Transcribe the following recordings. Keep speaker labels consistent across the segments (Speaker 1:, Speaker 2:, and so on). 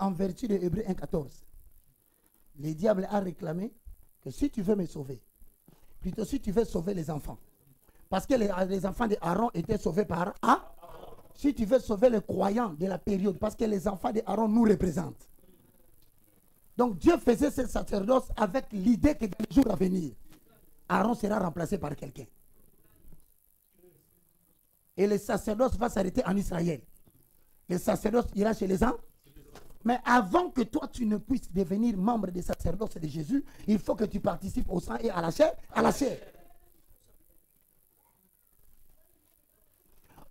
Speaker 1: en vertu de Hébreux 1,14, le diable a réclamé que si tu veux me sauver, plutôt si tu veux sauver les enfants, parce que les enfants d'Aaron étaient sauvés par Aaron. Si tu veux sauver les croyants de la période, parce que les enfants d'Aaron nous représentent. Donc Dieu faisait ce sacerdoce avec l'idée que dans les jours à venir, Aaron sera remplacé par quelqu'un. Et le sacerdoce va s'arrêter en Israël. Le sacerdoce ira chez les gens. Mais avant que toi tu ne puisses devenir membre des sacerdoces de Jésus, il faut que tu participes au sang et à la chair.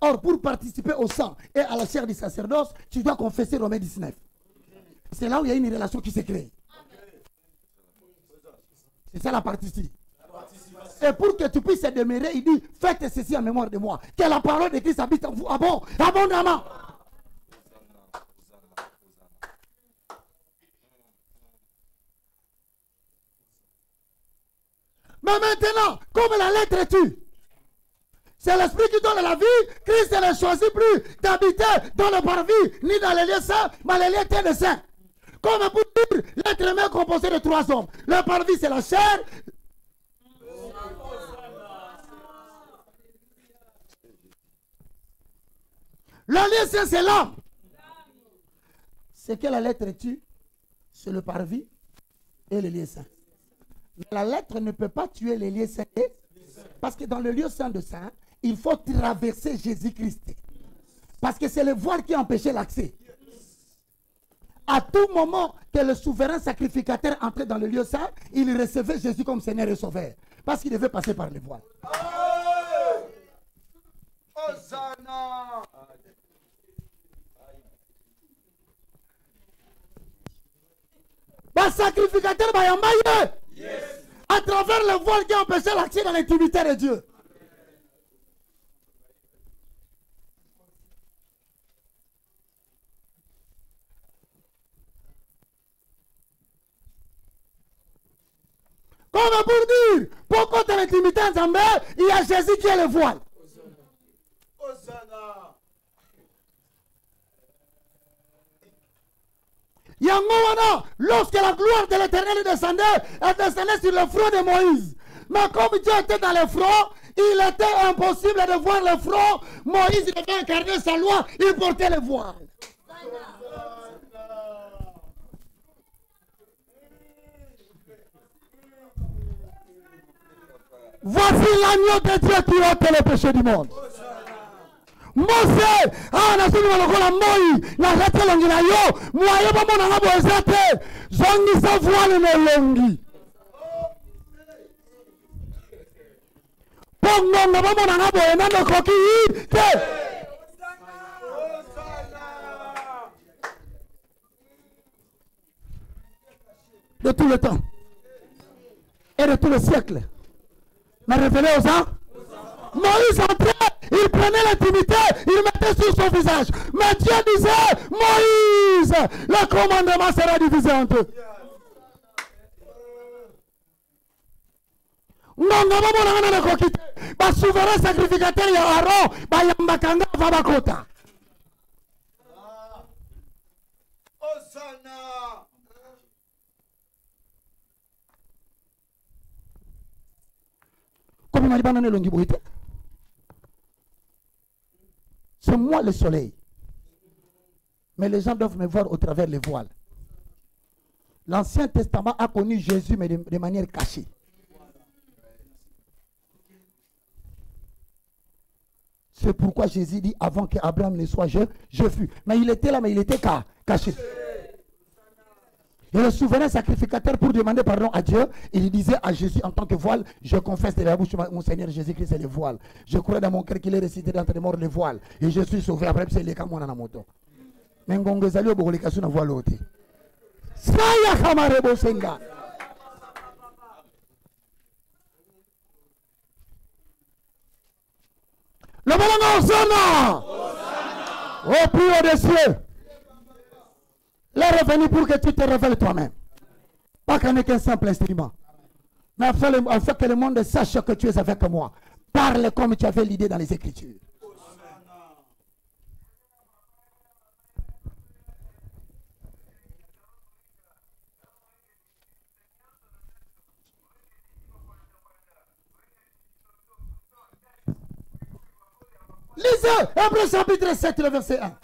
Speaker 1: Or, pour participer au sang et à la chair du sacerdoce, tu dois confesser Romains 19. C'est là où il y a une relation qui se crée. C'est ça la partie ici. Et pour que tu puisses demeurer, il dit, faites ceci en mémoire de moi. Que la parole de Christ habite en vous abondamment. Mais maintenant, comme la lettre tue, c'est l'esprit qui donne la vie. Christ ne choisit plus d'habiter dans le parvis, ni dans les lieux saints, mais les lieux des saints. Comme pour dire, l'être humain est composé de 3 hommes. Le parvis, c'est la chair. Le lieu saint, c'est l'âme. Ce que la lettre tue, c'est le parvis et le lieu saint. Mais la lettre ne peut pas tuer les lieux saints. Parce que dans le lieu saint de saint, il faut traverser Jésus-Christ. Parce que c'est le voile qui empêchait l'accès. À tout moment que le souverain sacrificateur entrait dans le lieu saint, il recevait Jésus comme Seigneur et Sauveur. Parce qu'il devait passer par le voile. Hosanna! Le sacrificateur à travers le voile qui empêchait l'accès dans l'intimité de Dieu. Comme pour dire, pourquoi dans l'intimité en Zambé, il y a Jésus qui est le voile. Hosanna. Yangowana, lorsque la gloire de l'Éternel est descendue sur le front de Moïse. Mais comme Dieu était dans le front, il était impossible de voir le front. Moïse devait incarner sa loi, il portait le voile. Voici l'agneau de Dieu qui ôte le péché du monde. Mose, anasema lokola moi na rete longi na yo, mwaye bomo na ngabo ezate, zongi sa voile na longi. Pongo na bomo na ngabo enando koki te. De tout le temps et de tout le siècle. M'a révélé aux gens. Moïse entrait, il prenait l'intimité, il mettait sur son visage. Mais Dieu disait, Moïse, le commandement sera divisé en deux. Non, le souverain sacrificateur ya Aaron, Yambakanga Vabakota. Hosanna. Comme il m'a dit, c'est moi le soleil. Mais les gens doivent me voir au travers les voiles. L'Ancien Testament a connu Jésus, mais de manière cachée. C'est pourquoi Jésus dit, avant qu'Abraham ne soit je fus. Mais il était là, mais il était caché. Et le souverain sacrificateur, pour demander pardon à Dieu, il disait à Jésus en tant que voile, je confesse de la bouche mon Seigneur Jésus-Christ, c'est le voile. Je crois dans mon cœur qu'il est récité d'entre les morts le voile. Et je suis sauvé. Après, c'est le cas moi dans la moto. Mais ngongo zali obogole kasu na voile ôté. Saya kamarebo senga. Le ballon Hosanna. Au plus haut des cieux. Il est revenu pour que tu te révèles toi-même. Pas qu'on n'est qu'un simple instrument. Mais afin que le monde sache que tu es avec moi. Parle comme tu avais l'idée dans les Écritures. Lisez Hébreux chapitre 7, le verset 1.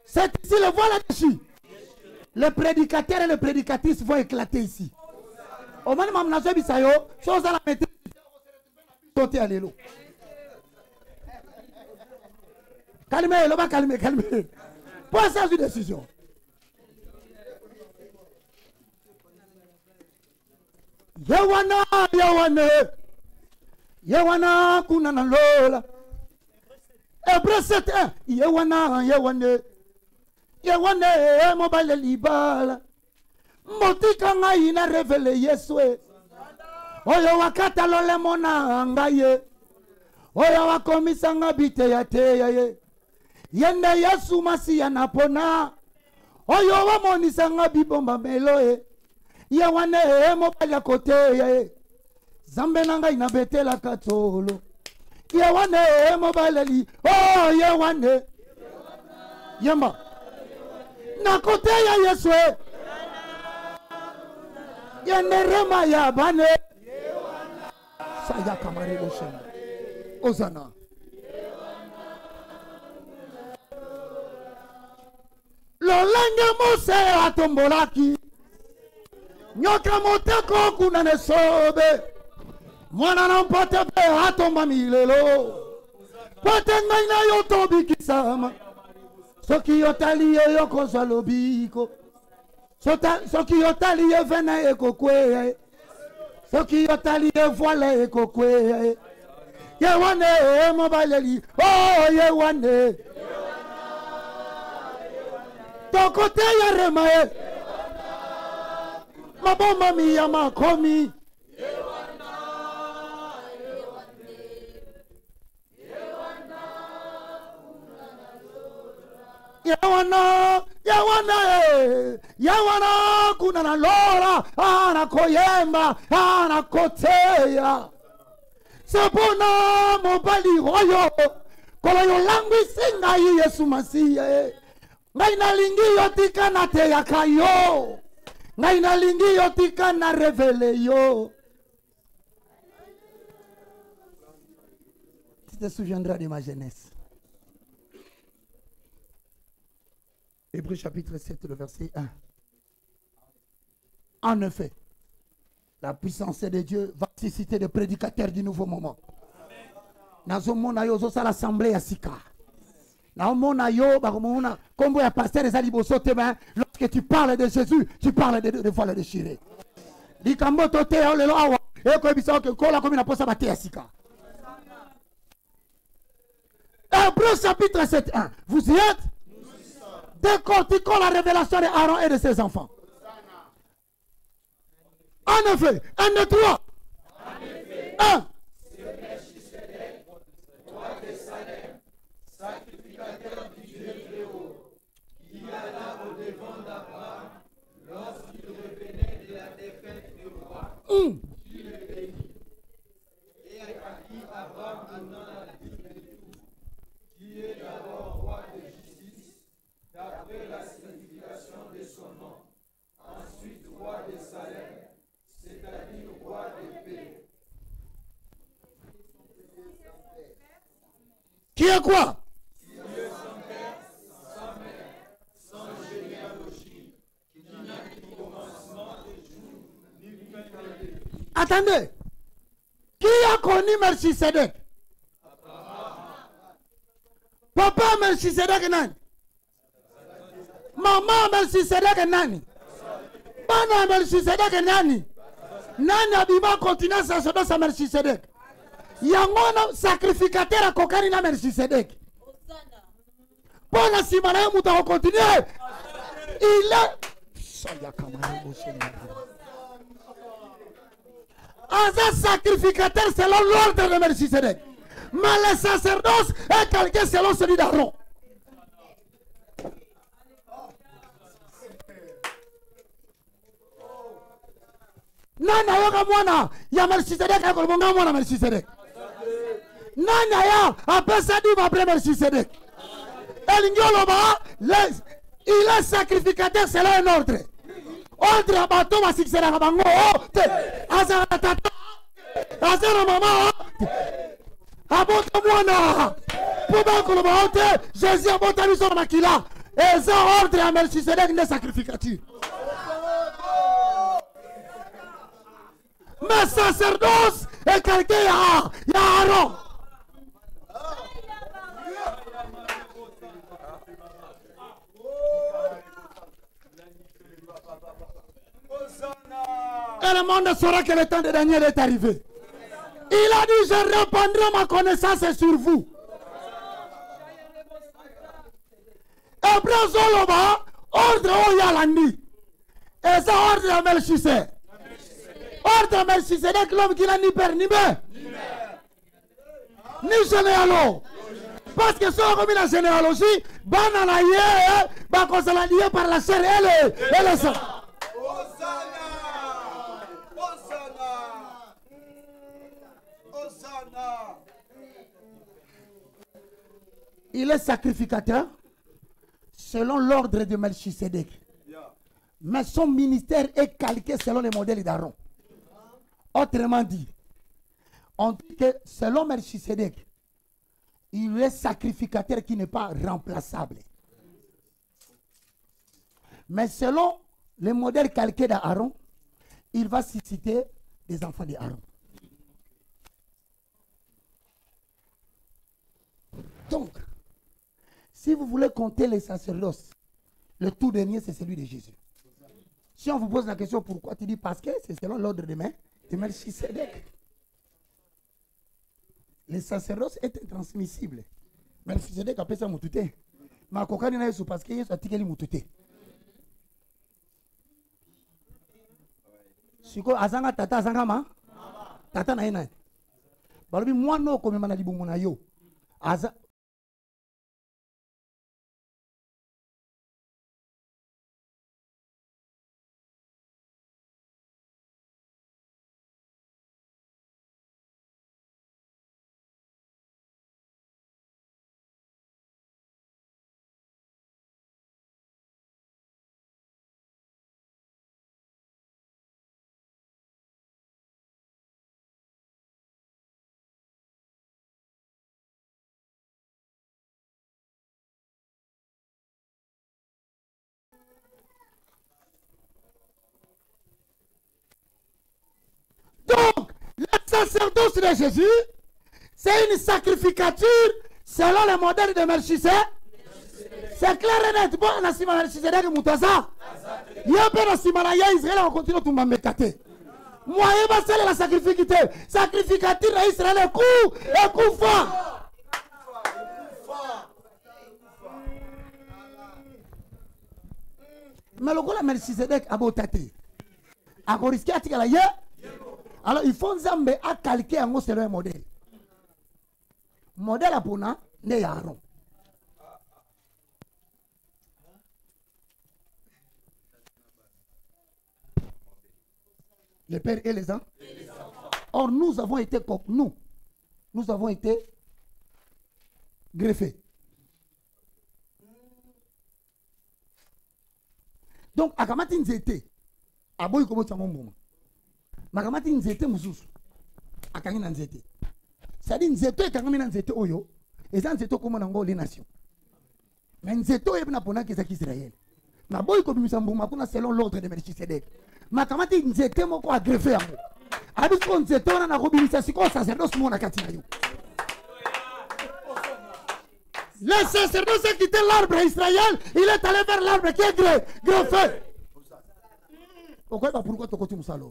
Speaker 1: C'est ici, le voilà dessus. Le prédicateur et le prédicatrice vont éclater ici. Au moment où je suis là, je suis la maîtrise. Sauter à l'élo. Calmez, calmez, calmez. Pour ça, une décision. Yewana, Yewana, Yewana, Kunana Lola. Hébreux 7:1. Yewana, Yewana, Yewana, mobile libala. Motika nga ina révélé Yeswe. Oyo wakata lole mona ngaye. Oyo wakomisa nga bite ya te yende Yesu masiya napona. Oyo wamonisa nga bibomba meloe. Yewane mobile kote Zambe nanga ina betela katolo. Yewane mobile li. Oh Yewane. Yamba. Na kote ya Yeswe. Yenerema ya bane. Saya kamari oshema. Ozana. Lolenge mose atombolaki. Nyoka moteko kuna nesobe. Mwana na mpote pe atomba milelo. Pote ngaina yotobi kisama. Soki yotali yoko swalobiko. Soki yotali yevena ekokwe. Soki yotali yevoile ekokwe. Yewane mobaleli. Oh Yewane. Tokote ya remae. Maboma miya makomi. Yewana, Yewana, Yewana, kunana lora, ana koyemba, ana koteya. Sabona mobali royo, kolo yo langwi singa Yesu Masiye. Ngaina lingi yotika na te yakayo, ngaina lingi yotika na revele yo. Tu te souviendras de ma jeunesse. Hébreux chapitre 7, le verset 1. En effet, la puissance de Dieu va susciter des prédicateurs du nouveau moment. Dans ce monde, il y a l'assemblée à Sika. Dans le monde, il y a comme le pasteur des Aliboso, lorsque tu parles de Jésus, tu parles de voiles déchirées. Hébreux chapitre 7, 1. Vous y êtes? Décortiquons la révélation d'Aaron et de ses enfants. En effet, 1, 2, 3. 1.
Speaker 2: Sacrificateur du Dieu très haut, qui alla au devant d'Abraham lorsqu'il revenait de la défaite du roi, qui le bénit, et à qui Abraham donna la dîme de tout, qui est d'abord roi de justice, d'après la signification de son nom, ensuite roi de Salem, c'est-à-dire roi de paix.
Speaker 1: Qui est quoi? Attendez. Qui a connu Melchisedec? Papa Melchisedec nani? Maman Melchisedec nani? Bana Melchisedec nani? Nani abima continue sacerdoce à Melchisedec? Yangona sacrificateur à kokani na Melchisedec. Pour la simana muta continuer. Il est un sacrificateur selon l'ordre de Melchisedec. Mais le sacerdoce est quelqu'un selon celui d'Aaron. Nana yoga mwana ya Melchisedec akolonga mwana Melchisedec. Nana ya apesa di après Melchisedec. Elingoloba il est sacrificateur selon un ordre. Ordre abato va succéder à bango. Azara tata Azera maman. Abota mwana. Pour que le monde, Jésus a monté sur Makila. Et ça ordre à Melchisedec de sacrificature. Mais sacerdoce est quelqu'un, il y a Aaron. Et le monde saura que le temps de Daniel est arrivé. Il a dit, je répandrai ma connaissance sur vous. Après Zoloba, ordre au Yalandi. Et ça ordre à Melchisedec. Ordre à Melchisedec, l'homme qui n'a ni père ni mère. Ni généalogie. Parce que si on remet la généalogie, bananaye, qu'on se l'a lié par la chair et le sang. Il est sacrificateur selon l'ordre de Melchisedec. Mais son ministère est calqué selon les modèles d'Aaron. Autrement dit, on dit que selon Melchisedec, il est sacrificateur qui n'est pas remplaçable. Mais selon les modèles calqués d'Aaron, il va susciter des enfants d'Aaron. Donc, si vous voulez compter les sacerdoces, le tout dernier, c'est celui de Jésus. Si on vous pose la question pourquoi, tu dis parce que c'est selon l'ordre de Melchisedec. Les sacerdoces étaient transmissibles. Melchisedec appelle ça moutouté. Mais kokani na Yesu parce que Yesu a tikeli moutouté. Siko azanga tata azanga ma tata na ina. Balobi moi no comme mana libu mona yo. Aza donc, le sacerdoce de Jésus, c'est une sacrificature selon le modèle de Melchisedec. C'est clair et net. Bon, on a simana Melchisedec et Moutaza. Il y a bien un simana Israël, on continue tout m'embêter. Moi, il va ser la sacrificature. Sacrificature d'Israël est coup fort. Mais le gars Melchisedec a beau tâter. A risqué à tirer la. Alors, il faut Nzambe à calquer un mot selon un modèle. Modèle à Pona, né Aaron. Les pères et les enfants. Or, nous avons été comme nous avons été greffés. Donc, à Kamati Nzete, à Boy Komo Tchamomboma. Makamati Nzete Moussous. À Kangina Nzete. C'est-à-dire Nzete et Kangina Nzete Oyo. Et ça Nzete comme on les nations. Mais Nzete Oyo n'a pas qu'à Israël. Ma boy comme Moussamboma, selon l'ordre de Melchisedec. Makamati Nzete Moko a greffé à moi. Abis qu'on Nzete on a robinisa si qu'on sacerdoce mon a Katinayo. Le sacerdoce a quitté l'arbre à Israël, il est allé vers l'arbre qui est greffé. Pourquoi tu continues ça là?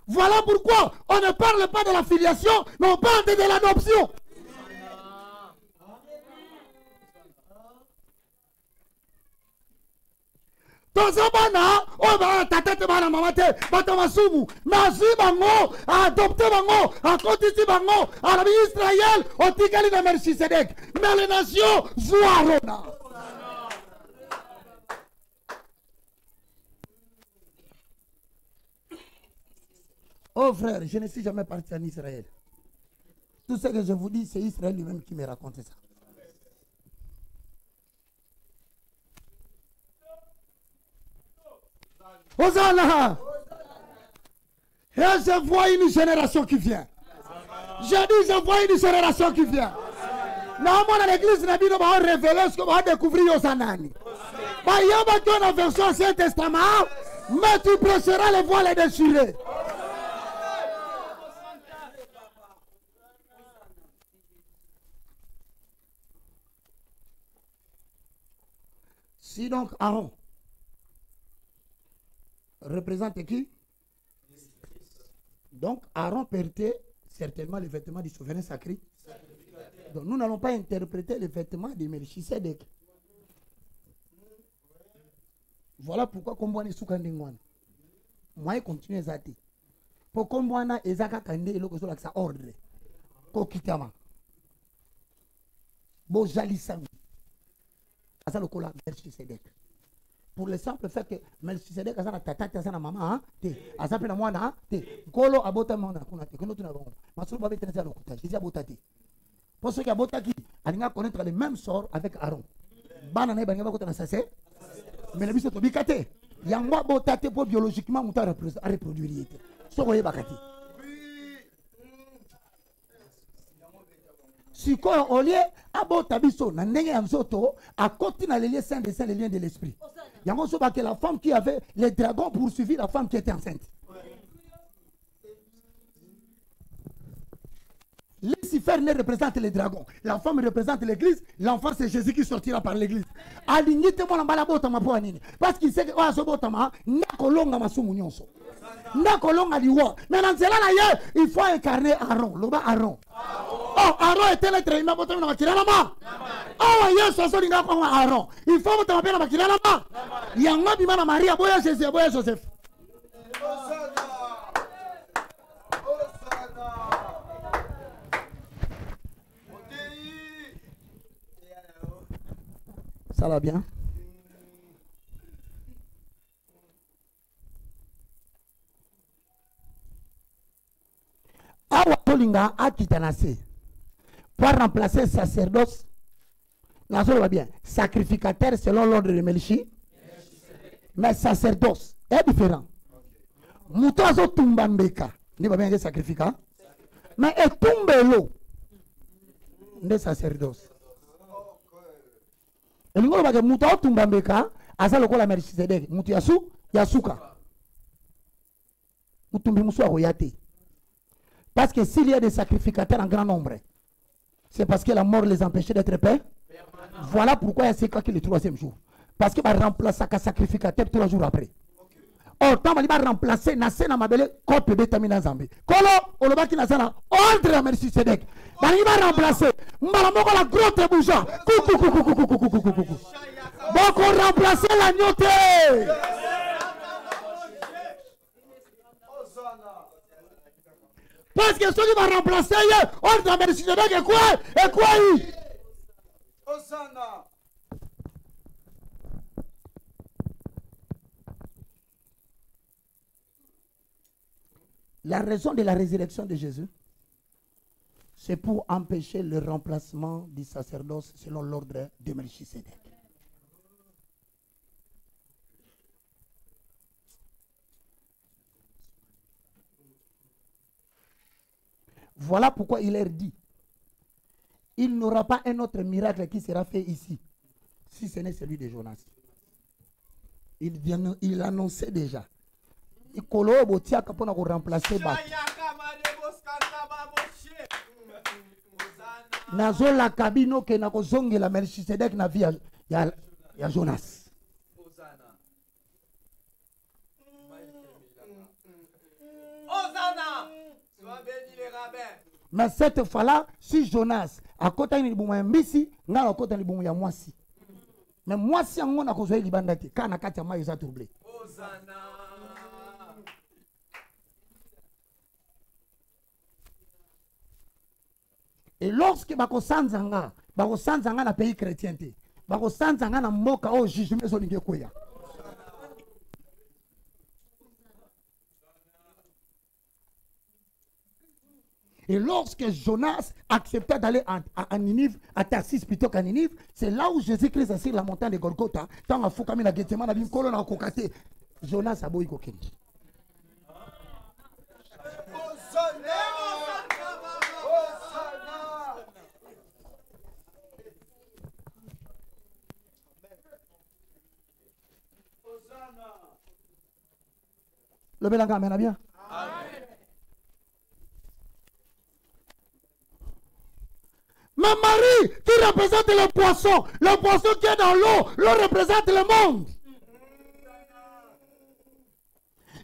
Speaker 1: Voilà pourquoi on ne parle pas de la filiation, mais on parle de l'adoption. Tozobana, on va tata bana mamate, batamasumu, nazi bango, adopté bango, à côté de bango, à Israël, au Tikali de Melchisedec, mais les nations Zouarona. Oh frère, je ne suis jamais parti en Israël. Tout ce que je vous dis, c'est Israël lui-même qui me raconte ça. Hosanna. Et je vois une génération qui vient. Je dis, je vois une génération qui vient. Non, moi, dans l'église, on va révéler ce qu'on va découvrir aux anani. Il y a une version Ancien Testament, mais tu prêcheras les voiles déchirées. Si donc Aaron représente qui? Donc Aaron portait certainement les vêtements du souverain sacré. Donc nous n'allons pas interpréter les vêtements de Melchisedec. Voilà pourquoi Kombouane Soukandingouane. Moi, je continue à zati. Pour Kombouana, Ezaka Kande, et l'autre, c'est ordre. Kokitama. Bojalisam. Ça le cola Melchisedec. Pour le simple fait que Melchisedec a sa tata, a sa maman, a sa pena moana, Kolo abota mona, que nous n'avons. Masou Babé tenait à l'okuta, je dis à Botati. Pour ceux qui abota qui, a connaître le même sort avec Aaron. Banane Bangaba Kota Nassase. Mais le but c'est de bicate. Il y a moi botate pour biologiquement monter à reproduire. Ce qu'on est bakati. Si quoi au lieu à botabiso n'engage un zoto à côté dans les liens saints des saints les liens de l'esprit. Il y a un chose que la femme qui avait les dragons poursuivi la femme qui était enceinte. Lucifer ne représente les dragons. La femme représente l'église. L'enfant c'est Jésus qui sortira par l'église. Alignez-moi la botama pour Anini. Parce qu'il sait que ce botama n'a kolonga masumunyoso. N'a kolonga liwa. Mais dans cela là, il faut incarner Aaron. Loba Aaron. Oh, Aaron était l'être humain. Botama na makira lama. Oh, yes, ça solinga kwa Aaron. Il faut botama pe na makira lama. Yangma bima na Maria boya Jésus boya Joseph. Ça va bien? Awa Tolinga a kitanase pour remplacer sacerdoce. Ça va bien. Sacrificateur selon l'ordre de Melchi. Mais sacerdoce est différent. Mutazo tumbambeka. Ni va bien que sacrifica. Mais et tumbelo de sacerdoce. Et nous avons dit que tumbambeka asa lokola Melchisedek mutu yasu yasuka mutumbi musu aroyate. Parce que s'il y a des sacrificateurs en grand nombre, c'est parce que la mort les empêchait d'être paix. Voilà pourquoi il y a ces cas qui le troisième jour. Parce qu'il va remplacer un sacrificateur 3 jours après. Or, tant qu'il va remplacer Nassé na mabele kope betamina zambi. Kolo olobaki Nassana ordre à Melchisedek. Il va remplacer Mbalamoko la grotte bouja. Coucou. Donc on remplacer l'agneauté. Parce que ceux qui vont remplacer ordre à Melchisedek et quoi
Speaker 2: Hosanna.
Speaker 1: La raison de la résurrection de Jésus, c'est pour empêcher le remplacement du sacerdoce selon l'ordre de Melchisedec. Voilà pourquoi il leur dit, il n'y aura pas un autre miracle qui sera fait ici, si ce n'est celui de Jonas. Il annonçait déjà. Il pour remplacer Nazo la cabino que na kozongi la Melchisedek na via ya Jonas. Mais cette fois-là, si Jonas a côté ni boumou mbisi, nga a côté ni boumou ya mwasi. Mais mwasi yango na kozoi libandati, kana kati ya mayi za troublé. Et lorsque bako sanzanga na pays chrétien te, bako sanzanga na moka o jugement so linge koya. Et lorsque Jonas accepta d'aller à Ninive, à Tarsis plutôt qu'à Ninive, c'est là où Jésus-Christ est sur la montagne de Golgotha, tant à Foukami na Gethsemane na Binkolo na Kokate. Jonas a boy kokende. Le Belanga amène bien. Ma Marie qui représente le poisson qui est dans l'eau représente le monde.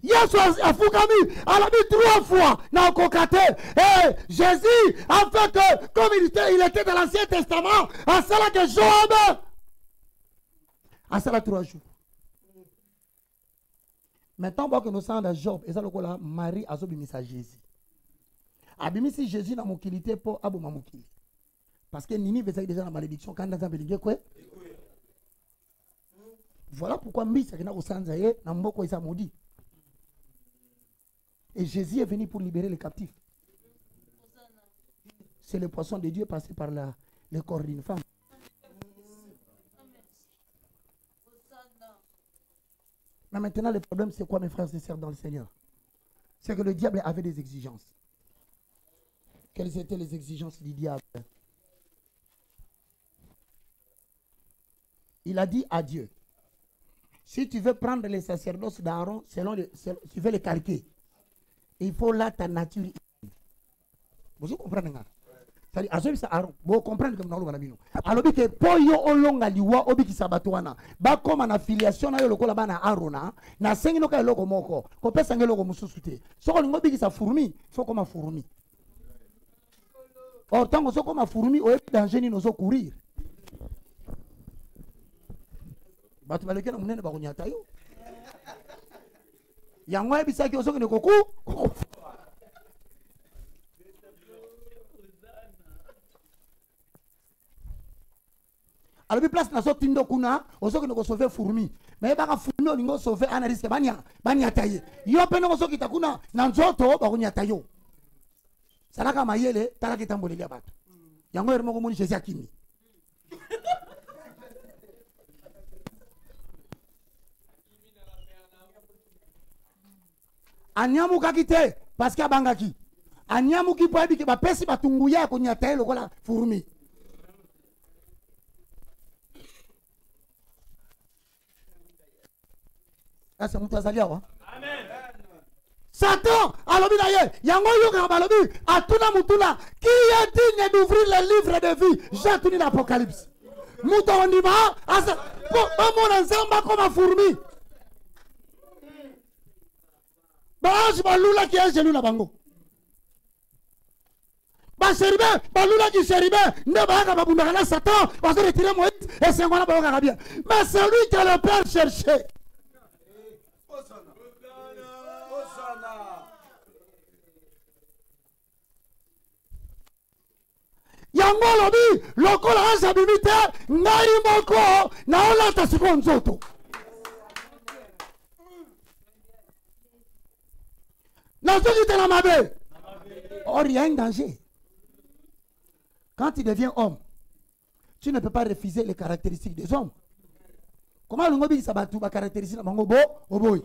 Speaker 1: Yesu afukami, a mis 3 fois dans le kokate. Et Jésus a fait que, comme il était dans l'Ancien Testament, à cela que Job, à cela 3 jours. Maintenant, que nous sommes dans Job, et ça, le Marie a sobimisa Jésus. Abimisi Jésus dans mon kilité pour Abouma Moukili. Parce que Nini faisait déjà la malédiction quand dans un quoi. Voilà pourquoi Misa qui n'a pas de n'a pas de maudit. Et Jésus est venu pour libérer les captifs. C'est le poisson de Dieu passé par le corps d'une femme. Mais maintenant, le problème, c'est quoi, mes frères et sœurs dans le Seigneur? C'est que le diable avait des exigences. Quelles étaient les exigences du diable? Il a dit à Dieu, si tu veux prendre les sacerdoces d'Aaron, tu veux les calquer, il faut là ta nature. Vous comprenez? C'est-à-dire, Aaron, vous comprenez comme nous l'avons. Alors, que pour yo olonga liwa obi ki sabatuana, ba comme en affiliation na yo lokola ba na Arona, na sengi no ka loko moko, ko pesa ngelo ko mususute. Soko lingo bi ki sa fourmi, faut comme fourmi. Or tant que so comme fourmi, o est danger ni nozo courir. Batu baleke na munene ba ko nyata yo. Yango e bisaki oso ne koku. Alors, place na so tindo kuna, oso que nous sauver fourmi. Mais ba ka fourmi on ngo sauver ana risque banya taye. Yo pe no so kitakuna na nzoto ba kunya tayo. Salaka mayele tala kitambole ya batu. Yango ermo ko moni Jésus akimi. Anyamu kakite parce que bangaki. Anyamu ki poebi ke ba pesi batunguya ko nya taye lokola fourmi. C'est mon Amen. Satan, alobi yango yoka balobi, atuna mutuna, qui est digne d'ouvrir le livre de vie? J'ai tenu l'Apocalypse. Mouton on dit bah, asa, mon ensemble comme un fourmi. Bah, je balula qui est gelou la bango. Bah, chéribé, balula qui chéribé, ne va pas bunda Satan, parce que retirer moi et c'est moi la bango bien. Mais c'est lui que le Père cherchait. Yango lobi lokola asa bimite ngai moko na ola tasiko nzoto. Na soki te na mabe. Or il y a un danger. Quand tu deviens homme, tu ne peux pas refuser les caractéristiques des hommes. Comment le ngobi sabatu ba caractéristiques na bango bo oboy.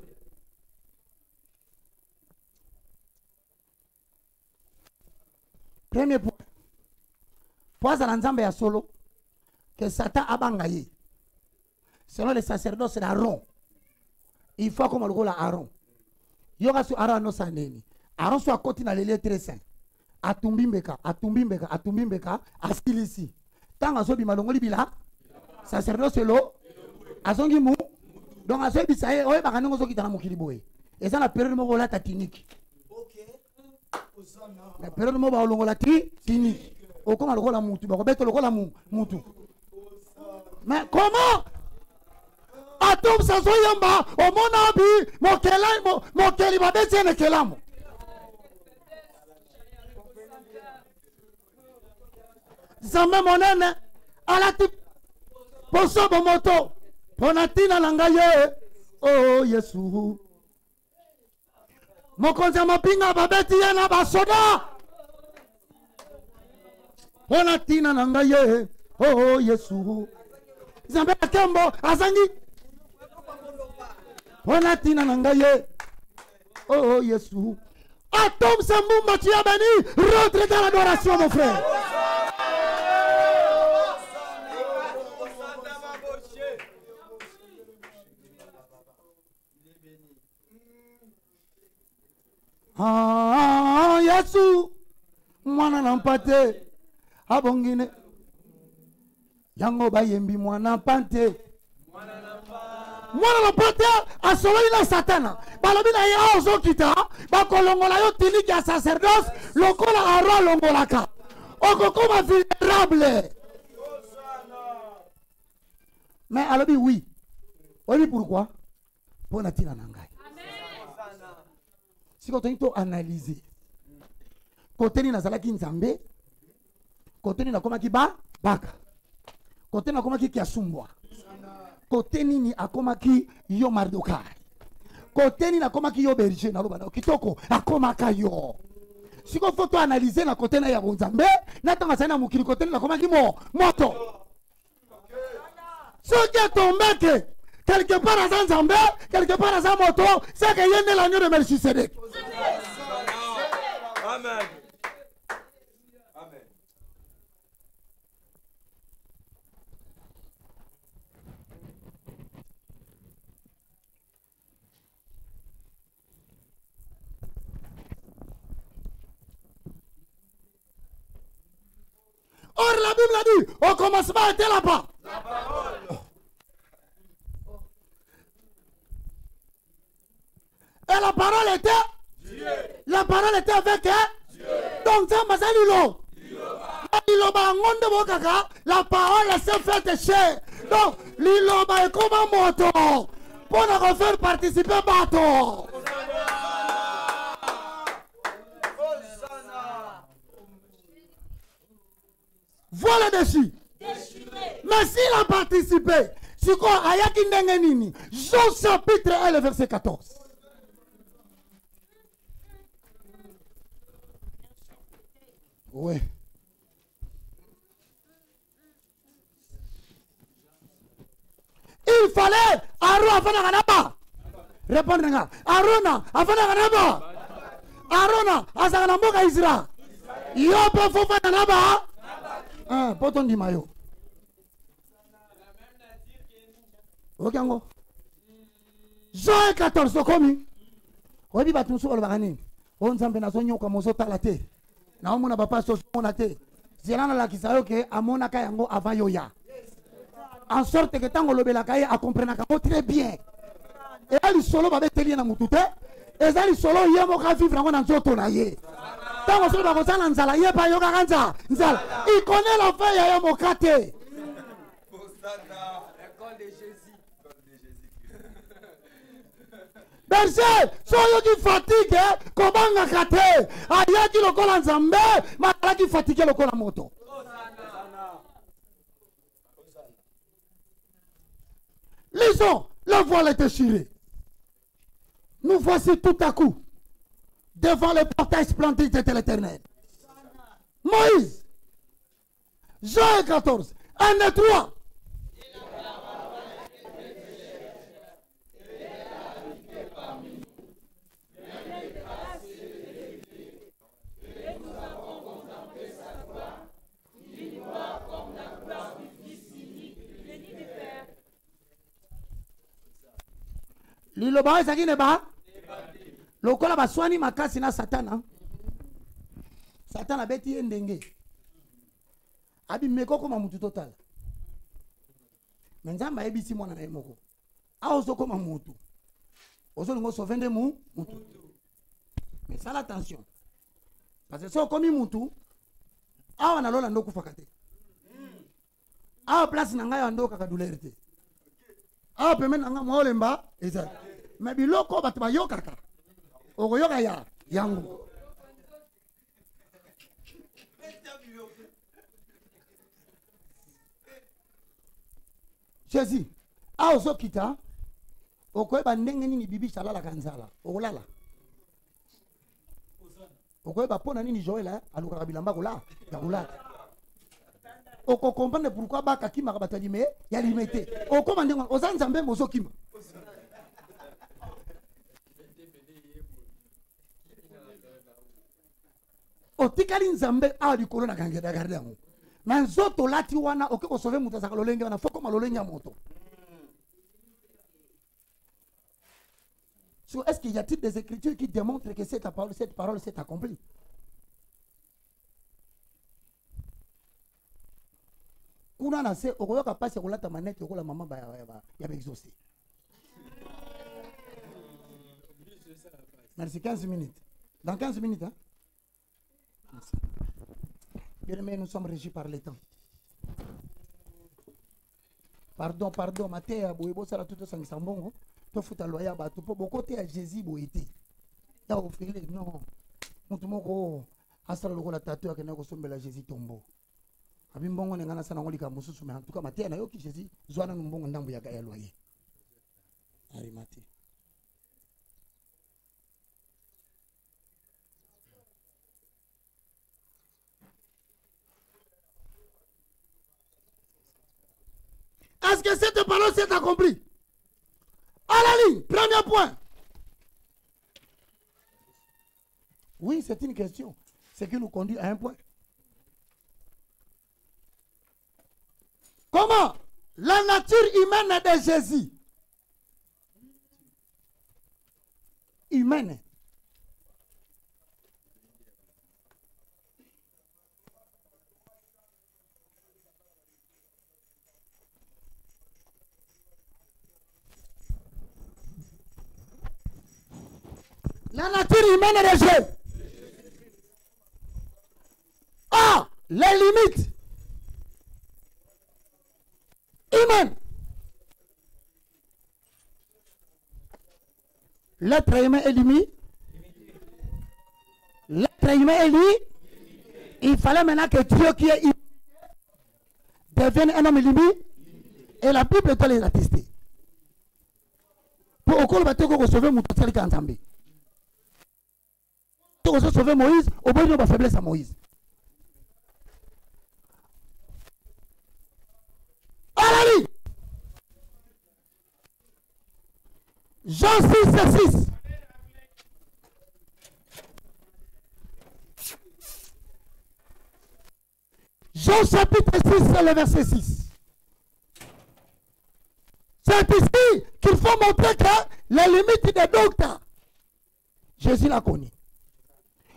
Speaker 1: Premier point. Poise à l'ensemble à solo que Satan a bangaye. Selon les sacerdoces d'Aaron, il faut comme le rôle à Aaron. Il y aura sur Aaron no saneni. Aaron soit côté dans les lieux très saints. Atumbimbeka, astilisi. Tant à sobi malongoli bila, sacerdoce lo, azongi mou. Donc à sobi saye, oye bakanongo soki tana mukiliboe. Et ça la période mo la tatinique. La période mo ba longola tinique. Mais comment Atom Sazoyamba, au Monabi, Mokeli Babetienne Kelamo. Zamba Monene, à la type, pour ça, bon moto, Ponatina Langaye, oh Yesu. Mokonza Mapinga Babetienne Basoda. Ponatina Nangaye, oh Yesu. Zamba Kambo, Azangi. On a tina nangaye. Oh Yesu. Atom Sambumba, tu as béni. Rentre dans l'adoration, mon frère. Ah, Yesu. Mwana nampate. Abongine. Yango bayembi mwana pante. Mwana nampate. Asololi na satana. Balobi na ya ozo kita. Bakolongola yo tiniki ya sacerdoce. Lokola aro longolaka. Okokoma vulnérable. Mais alobi oui. Oui, pourquoi? Pour na tina nangai. Si quand on analyser. Côté ni nazalaki nzambe. Côté ni nakoma ki baka. Côté na koma ki kiasumbwa. Côté ni akoma ki yo Mardokai. Côté ni nakoma ki yo berger na loba na kitoko akoma ka yo. Si ko photo analyser na côté na ya nzambe, na tanga sana mukili côté ni nakoma ki moto. Ce qui est tombé que quelque part à Nzambe, quelque part à sa moto, c'est que y a l'agneau de Melchisedec.
Speaker 2: Amen.
Speaker 1: Or la Bible a dit, au commencement était là-bas.
Speaker 2: La parole.
Speaker 1: Et la parole était
Speaker 2: Dieu.
Speaker 1: La parole était avec
Speaker 2: Dieu.
Speaker 1: Donc ça m'a lilo. La parole s'est faite chair. Donc l'iloba est comme un moto. Pour nous faire participer bateau. Voilà dessus. Mais s'il a participé, c'est quoi Ayaki Ndengenini, Jean chapitre 1, le verset 14. Oui. Il fallait Aaron afana kanaba. Répondre nga. Aaron afana kanaba. Aaron asana mboka Israël. Yope fofa kanaba. Ah, poton di mayo. Okango. Jean 14 komi. Obi batunsu olbagani. On nzambe na sonyo kwa mozo talate. Na omona papa so mona te. Zelana la kisayo ke amona ka yango avant yoya. En sorte que tango lobela kaye a comprendre ka très bien. Et ali solo ba beteli na mutute. Et ali solo yemo ka vivre ngo na nzoto na ye. Tango solo ba ko sana nzala ye pa yoka kanza. Nzala. Il connaît la feuille ya mokate. Berger, soyo qui fatigue, comment ngakate, aya qui lokola nzambe, mala qui fatigue lokola moto. Lisons, la voile est déchirée. Nous voici tout à coup devant le portail splendide de l'Éternel. Moïse, Jean 14, 1 et 3. Liloba ezaki neba lokola baswani makasi na satana. Satana beti ye ndenge abimeko koma mutu total. Nzambe ayebisi mwana na ye moko aozokoma mutu ozolingo sovende mutu. Mais ça attention, parce que so komi mutu awa na lola ndoku fakate awa place na ngai ando kaka douleur te awa peme na ngai molemba eza. Mais biloko bato bayokaka okoyoka ya yango. Jésus a ozokita okoyeba ndenge nini bibi salalaka nzala okolala okoyeba pona nini Joël alukaka bilamba kola ya kolala okokomprendre pourquoi bakakimaka bato ya lime ya limete okoma ndenge oza nzambe mozokima otikali nzambe a likolo na kangeda garde yango na nzoto lati wana oke ko sauver muta zakalolenge wana foko malolenge moto. So, est-ce qu'il y a-t-il des écritures qui démontrent que cette parole s'est accomplie? Kuna na se okoyoka pasi kolata manette okola mama ya exaucé. Merci, 15 minutes. Dans 15 minutes, hein? Bien aimé, nous sommes régis par le temps. Pardon, Matéa, Boébo, ça la tout sang sambongo. To futa loya ba to po côté à Jésus boité. Ya ofele non. Mutu moko asala lokola tatou akena ko sombela Jésus tombo. Abi mbongo ngana sana ngolika mususu me en tout cas Matéa na yo ki Jésus zwana mbongo ndambo ya gaya loyer. Ari Matéa. Est-ce que cette parole s'est accomplie? À la ligne, premier point. Oui, c'est une question. Ce qui nous conduit à un point. Comment la nature humaine de Jésus, humaine, la nature humaine de Jésus. Ah, les limites humaines. L'être humain est limité. L'être humain est limité. Il fallait maintenant que Dieu qui est devienne un homme limité. Et la Bible doit les attester. Pour que sauver mon total Kantambi. Pour sauver Moïse, au bout de la faiblesse à Moïse. Allez! Jean 6, 6. Jean chapitre 6, c'est le verset 6. C'est ici qu'il faut montrer que les limites des docteurs, Jésus l'a connu.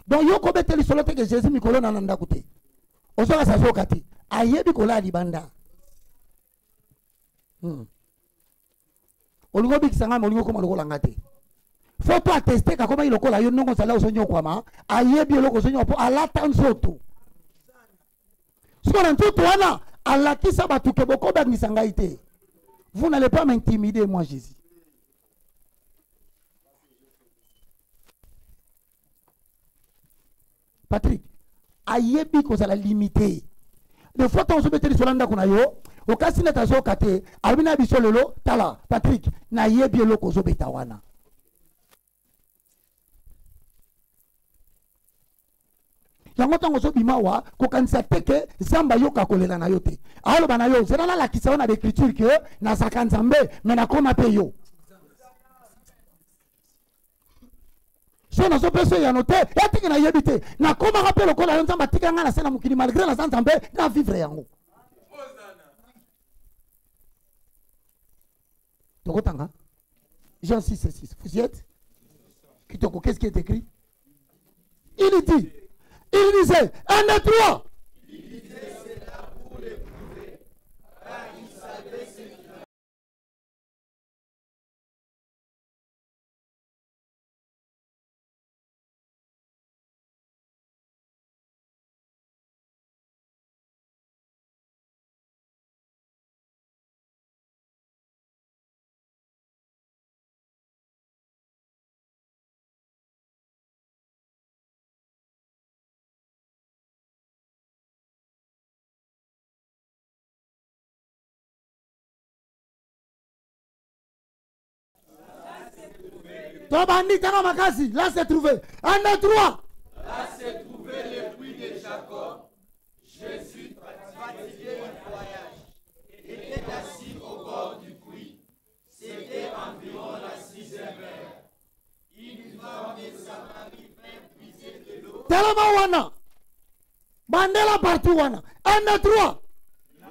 Speaker 1: Donc, yo kobe teli solo te que Jésus mikolo nananda kote. Osoka sa sokati. Ayebi kola libanda. Olingo bikisanga molingo koma lokola ngate. Faut pas attester ka koma ilokola yo nongo sala osonyo kwama. Ayebi loko sonyo po alata nzoto. Sona nzoto wana alakisa batu ke boko bangisanga ite. Vous n'allez pas m'intimider moi Jésus. Patrick, ayebi ko sala limité. De fois on se mettait sur l'anda kuna yo, au cas si neta zo kate, albina bisololo, tala, Patrick, na yebi lo ko zo betawana. Yango tango zo bimawa, ko kanisa teke, zamba yo kakolela na yote. Alo bana yo, c'est dans la kisa on a d'écriture que na sakanzambe, mais na koma pe yo. So na so peso ya note ya tiki na yebite na koma rappel ko la nzamba tika ngana sena mukini malgré la nzambe na vivre yango tokotanga Jean 6 et 6 vous y êtes kitoko qu'est-ce qui est écrit il disait 1 et 3 il disait c'est là pour l'éprouver car il savait ce qu'il a. Là c'est trouvé. 1 et 3.
Speaker 2: Là s'est trouvé le puits de Jacob. Jésus, fatigué du voyage, était assis au bord du puits. C'était environ la 6e heure. Une femme de Samarie vint puiser de l'eau.
Speaker 1: Tellement wana. Bandela partout, wana. 1, 2, 3.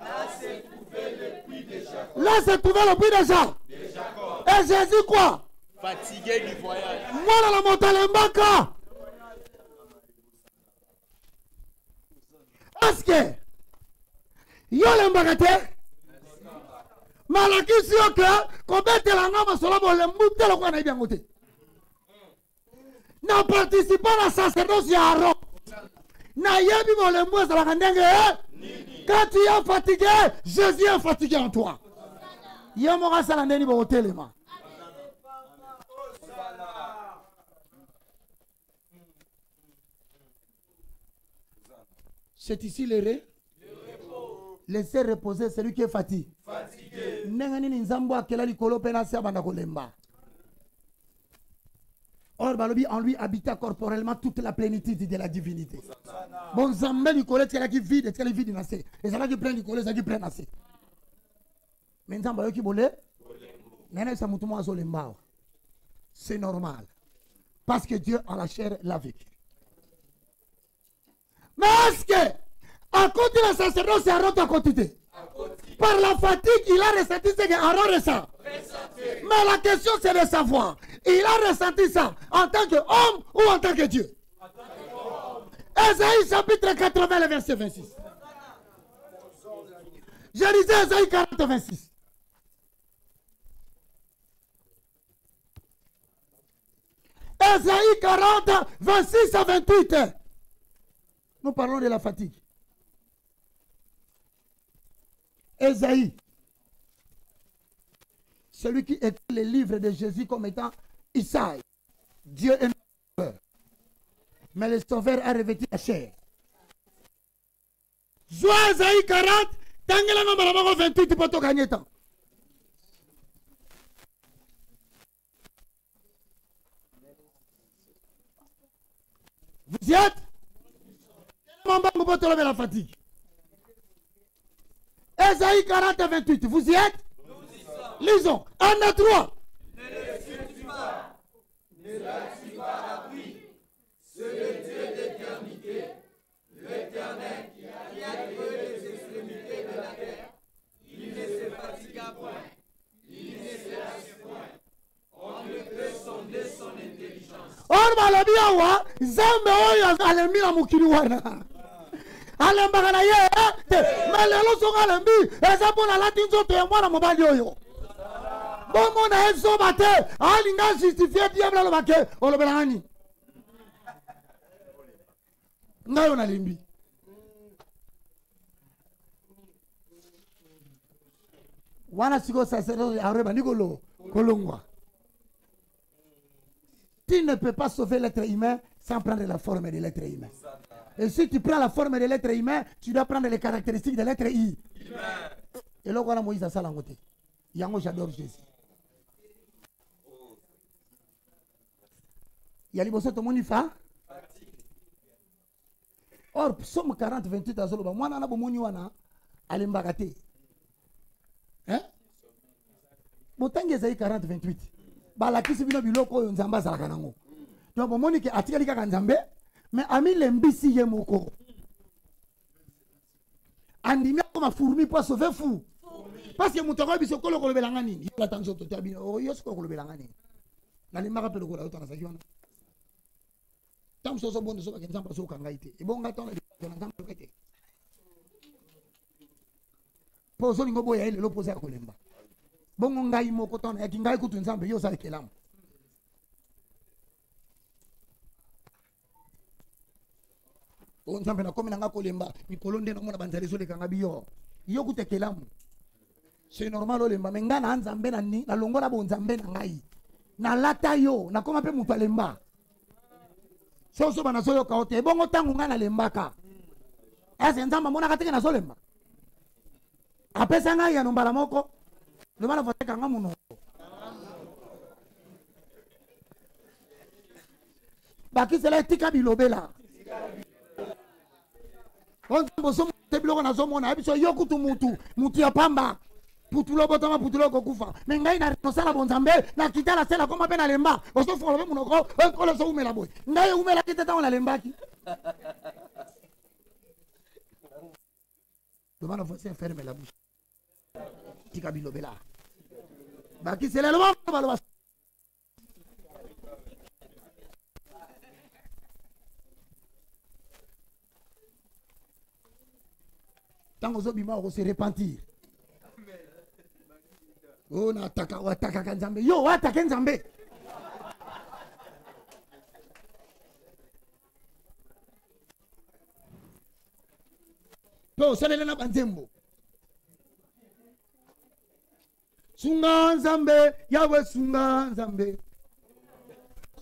Speaker 2: Là se trouvait le puits de Jacob.
Speaker 1: Là se trouvait le puits de Jacob. Et Jésus quoi?
Speaker 2: Fatigué du voyage.
Speaker 1: Moi la montagne est-ce que yo lembaka te malakisi yo ke kobetelanga masolo bolembu te lokola nayebi yango te na participa na sacerdoce ya Aaron nayebi bolembu ezalaka ndenge quand tu es fatigué Jésus est fatigué en toi yo moko asala ndeni bokotelema c'est ici le repos. Laissez reposer celui qui est fatigué. Or, en lui habita corporellement toute la plénitude de la divinité. Bon, Zambé, Nicolas, c'est là qui vide, c'est là qui vide, et c'est là qui prend Nicolas, c'est là qui prend assez. Mais Zambé, qui voulait, c'est normal. Parce que Dieu, en la chair, l'a vécu. Mais est-ce que, à côté de la sacerdoce, c'est Aaron à côté? Par la fatigue, il a ressenti ce que Aaron ressent. Mais la question, c'est de savoir, il a ressenti ça en tant qu'homme ou en tant que Dieu? Ésaïe chapitre 80, verset 26. Je lisais Ésaïe 40, 26. Ésaïe 40, 26 à 28. Nous parlons de la fatigue. Ésaïe, celui qui écrit les livres de Jésus comme étant Isaïe, Dieu est notre sauveur. Mais le sauveur a revêtu la chair. Joie Ésaïe 40, Tangela Mamaramango 28, tu peux te gagner temps. Vous y êtes? La fatigue. Ésaïe 40 à 28, vous y êtes? Lisons. 1, 2, 3.
Speaker 2: Ne laisses-tu pas appris, c'est le Dieu d'éternité, l'Éternel qui a créé les extrémités de la terre. Il ne se fatigue point, il ne se lasse point. On ne peut sonder son intelligence.
Speaker 1: Or malabiawa, Zambe oyo alemila mukiri wana. Alembaka na ye te malelo songa lembi eza pona lati nzoto ya mwana mobali oyo bongo na ezo bate alinga justifier diable lo bake olobela ngani ngayo na lembi wana siko sacerdoce areba nikolo kolongwa. Tu ne peux pas sauver l'être humain sans prendre la forme de l'être humain. Et si tu prends la forme de l'être humain, tu dois prendre les caractéristiques de l'être humain. Et là, voilà Moïse à ça l'angoté. Yango, j'adore Jésus. Il y a les bosses de mon ifa. Or, psaume 40, 28 à Zoloba. Moi, nana bomoni wana alimbagate. Hein? Botangi Esaïe 40, 28. Balakisi bino biloko yo nzamba zalaka nango. Donc bomoni ke atikali kaka nzambe. Mais ami lembisi ye moko. Andimia comme fourmi pour sauver fou. Parce que mutoko biso kolo kolo belangani. Il la tanzo to tabi. Oh yo sko kolo belangani. Na limaka pe lokolo auto na sakiwana. Tam so so bondo so ka nzamba so kanga ite. E bonga tona de nzamba kete. Po so lingo boya ile lo posa ko lemba. Bongo ngai moko tona ya kingai kutu nzamba yo sa kelamu. Nzambe na komi na ngako lemba mikolo nde na mona banzali so lekanga biyo yo kutekelamu c'est normal olemba menga na nzambe na ni na longola bo nzambe na ngai na lata yo na koma pe mutu alemba so so bana so yo kaote bongo tangu nga na lembaka ese nzamba mona kateke na so lemba apesa ngai ya nombala moko le bana foteka nga muno baki sela tika bilobela on boso tebiloko na zomo na biso yokutu mutu ya pamba putulo botama putulo kokufa mengai na resala bonzambe na kitala sela koma pe na lemba oso folo be munoko ko so umela boy ngai umela kitata on la lembaki Demande au voisin, ferme la bouche. Tikabilo Bela. Baki, c'est l'élément. Tant que Zobima va se repentir. Oh, na ataka Kanzambe. Yo, ataka Nzambe. To, c'est l'élève Banzembo. Sunga Nzambe, Yahweh Sunga Nzambe.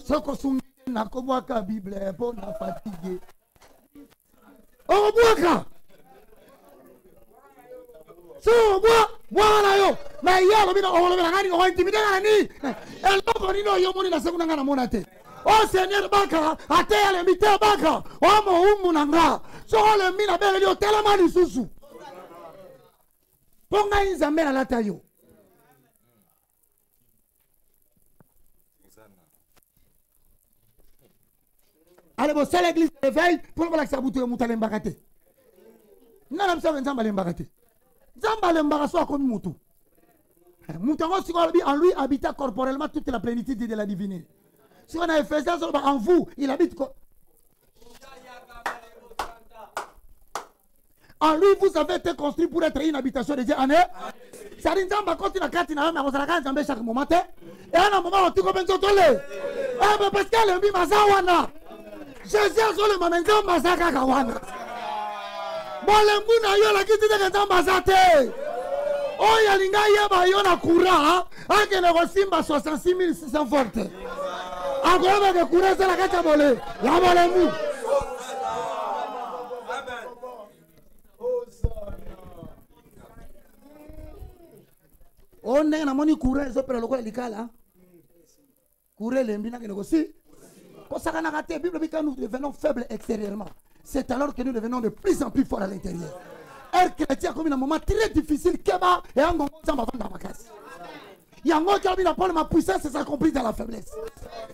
Speaker 1: Soko Sunga na kobwaka Bible, pour na fatigué. Oh, bwaka. So, bwana yo. Mais hier, on va intimider Nani. Elle va venir au Yomoni la seconde ngana monate. Oh Seigneur Baka, ate le mite Baka. Oh mo umunanga. So le mina bele yo tellement lisusu. Ponga Nzambe na lata yo. Allez, vous savez l'église de veille pour voir que ça bouteille moutale mbakate. Non, non, ça Nzamba mbakate. Nzamba mbakate soit comme moutou. Moutango en lui habita corporellement toute la plénitude de la divinité. Si on a fait ça en vous, il habite quoi? En lui, vous avez été construit pour être une habitation de Dieu. Ça dit Nzamba continue à carte na ma kozala Nzamba chaque moment. Et à un moment tu commences à toller. Ah mais parce qu'elle est mazawana. Jésus a le moment Nzamba saka kawana. Bolembu na yo la kiti de Nzamba zate. Oh yalinga yeba yo na kura. Ake ne simba 66 600 forte. Encore que kura c'est la kacha bolé. La bolembu. On est dans courant, ils ont pris le coin de courir les mbina qui négocient. Quand ça n'a raté, Bible dit que nous devenons faibles extérieurement. C'est alors que nous devenons de plus en plus forts à l'intérieur. Un chrétien comme un moment très difficile, Keba et un gongo sans avant dans ma casse. Il y a un mot qui a mis la parole, ma puissance s'accomplit dans la faiblesse.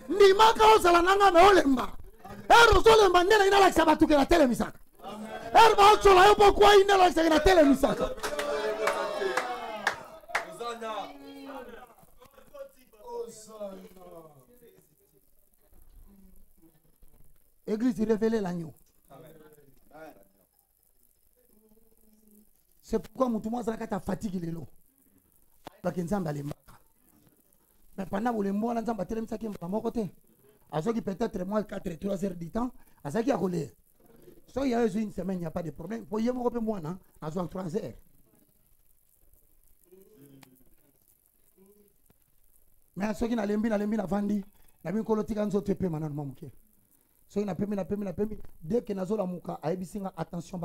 Speaker 1: Ni ma cause à la nanga me olemba. Et Rosolemba n'est pas là que ça va tout que la télé misaka. Et ma autre là, pourquoi il n'est là que la télé misaka. Église révélée l'agneau. C'est pourquoi mon tout le monde a fatigué les lots. Parce que nous sommes allés. Mais pendant que les mois, nous sommes allés à mon côté. À ceux qui peut-être moins 4 et 3 heures du temps, à ceux qui a collé. Si il y a une semaine, il n'y a pas de problème. Pour y avoir un peu moins, à 3 heures. Mais ceux qui n'ont pas vendu, ils n'ont pas de maintenant. Ceux qui n'ont pas dès que nous avons attention,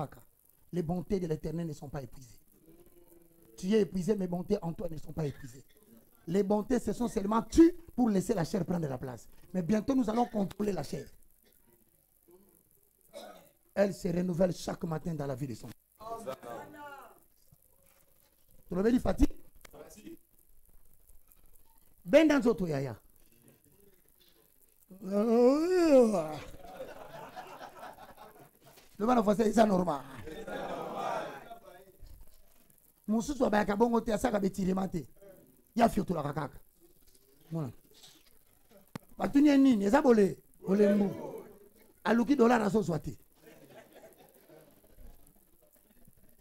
Speaker 1: les bontés de l'Éternel ne sont pas épuisées. Tu es épuisé, mes bontés en toi ne sont pas épuisées. Les bontés, ce sont seulement tu pour laisser la chair prendre la place. Mais bientôt, nous allons contrôler la chair. Elle se renouvelle chaque matin dans la vie de son. Tu l'avais dit, Fatih? Ben dans auto yaya. Le man français c'est normal. Mon sou soit ba ka bongo te asaka betirimate. Ya fioto la kakaka. Voilà. Batuni nini eza bolé olembu. Aluki dollar aso swati.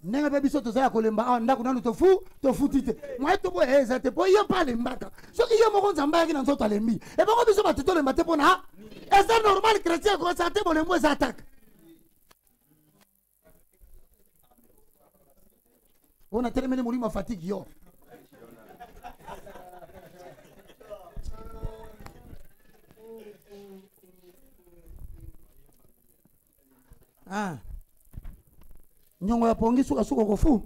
Speaker 1: Nenga bebi soto za kolemba ah ndako nanu to fu tite moi to bo eza te po yo pa lembaka so ki yo moko nzamba ki na nzoto alembi e bongo biso batito lemba te pona eza normal chrétien ko sa te bolembo eza attaque on a terminé muri ma fatigue yo ah nyongo ya pongi suka suka kofu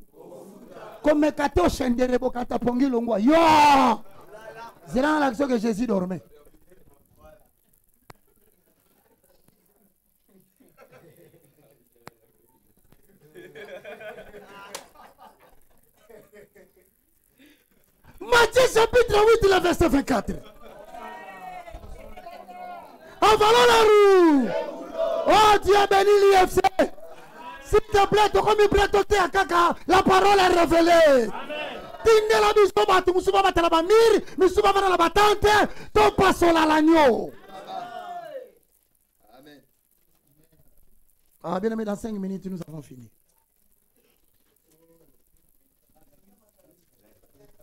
Speaker 1: comme kato chendere bokata pongi longwa yo zera la que Jésus dormait Matthieu chapitre 8 le verset 24 avalons la roue oh Dieu béni l'IFC S'il te plaît, tu comme prêter à Kaka, la parole est révélée. Tinde la biso batu musuba batala bamir, musuba batala batante, ton passo la l'agneau.
Speaker 2: Amen.
Speaker 1: Ah, bien aimé, dans 5 minutes, nous avons fini.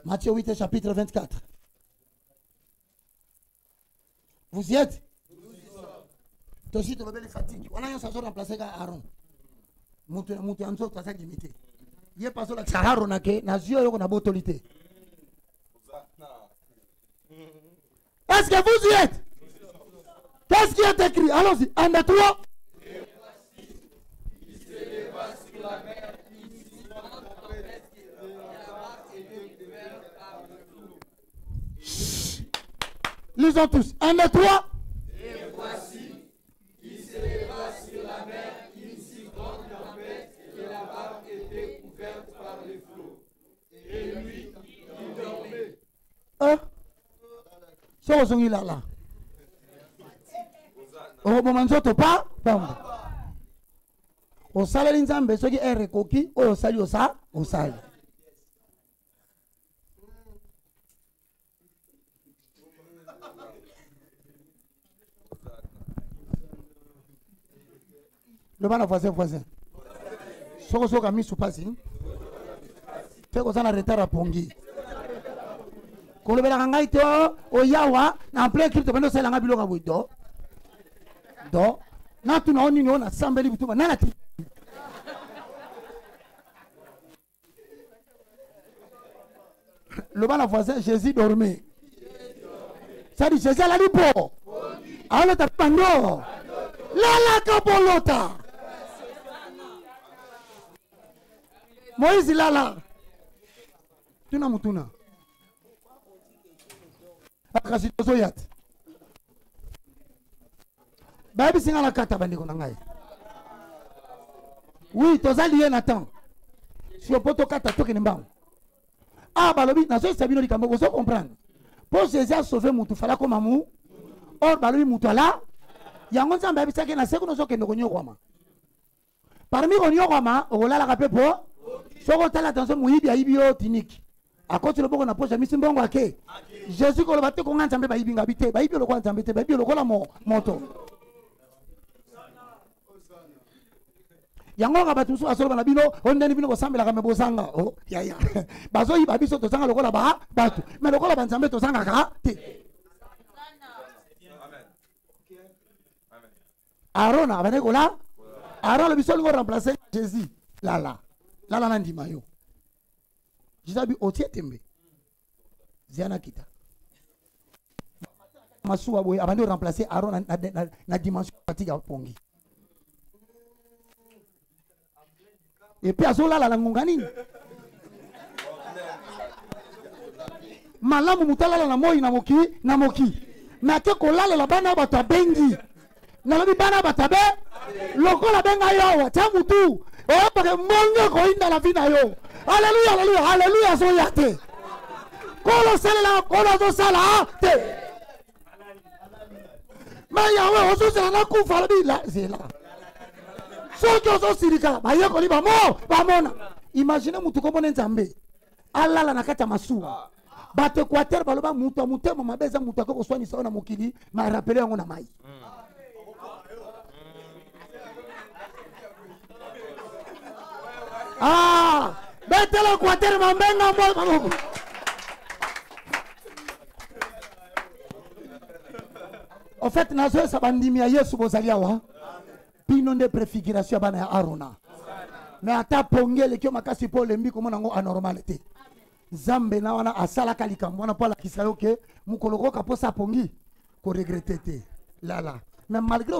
Speaker 1: Matthieu 8, chapitre 24. Vous y êtes? Tu aussi, tu as fatigue. On a un sasson remplacé par Aaron. Moutou anzo, tu as ça limité. Il y a pas ça que Aaron n'a que, n'a yeux, on a beau autorité. Est-ce que vous y êtes? Qu'est-ce qui est écrit? Allons-y. 1, 2, 3. Lisons tous. 1, 2, 3.
Speaker 2: Et voici, il s'éleva sur la mer une si grande tempête que la barque était couverte par les flots. Et lui, il dormait.
Speaker 1: So zongi là. Oh, moment zoto pas. Au salaire nzambe soki ere koki oyo sali osa osali. Le bana voisin. Soko ka misu pasi. Fais ko sana retard à pongi. Ko le bela ngai to o yawa na plein crypto bendo sala ngabi loka budo. Do na tu na oni ni ona sambeli bituma nana ti. Le bana voisin Jésus dormait. Ça dit Jésus la lipo. Alors ta pando. La kapolota. Moïse lala. Tuna mutuna. Akasi tozoyat. Baby singa la kata bandiko nangai. Oui, tozali Nathan. Si on peut to kata to kenembang. Ah balobi na so sabino likambo vous comprendre. Pour Jésus a sauvé mutu fala ko mamu. Or balobi mutu ala. Yango nzambe abisaki na seko no so kendo konyo kwama. Parmi konyo kwama, olala ka pepo. Soko tala attention muyibi ayibio tiniki. Akoti loboko na poche misi mbongo ake. Jésus ko lobate ko nganzambe ba yibinga bite, ba yibio lokwa nzambe te, ba yibio lokola moto. Yango ka batu so asolo na bino, ondeni bino ko sambela ka mebosanga. Oh, ya. Bazo yiba biso to sanga lokola ba batu. Me lokola ba nzambe to sanga ka te. Aaron abane ko la. Aaron le biso ngo remplacer Jésus. Lala nandi mayo. Jisabi otie tembe. Ziana kita. Masuwa boy abane remplacer Aaron na dimension fatigue pongi. Et puis azola la ngongani. Malamu mutala na moyi na moki. Na ke ko lala la bana bata bengi. Na lobi bana bata be. Lokola benga yo wa tamutu. Oh, parce que mon ko inda la vie na yo. Alléluia, so yate. Kolo sala, kolo do sala te. Ma yawe oso sala na kufa bi la zela. So ko so sirika, ba yeko li ba mona. Imaginez mutu ko mona nzambe. Alala na kata masuwa. Bate kwater baloba mutu mutema mabeza mutu ko swani saona mokili, ma rappeler yango na mai. Ah, betela kwater mambenga mbo. En fait, nazo sabandimi ya Yesu bozalia wa. Pino de préfiguration bana ya Arona. Mais ata pongele kyo makasi po lembi ko monango anormalité. Zambe na wana asala kalika mwana pola kisayo ke mukoloko ka posa pongi ko regretter te. Lala. Mais malgré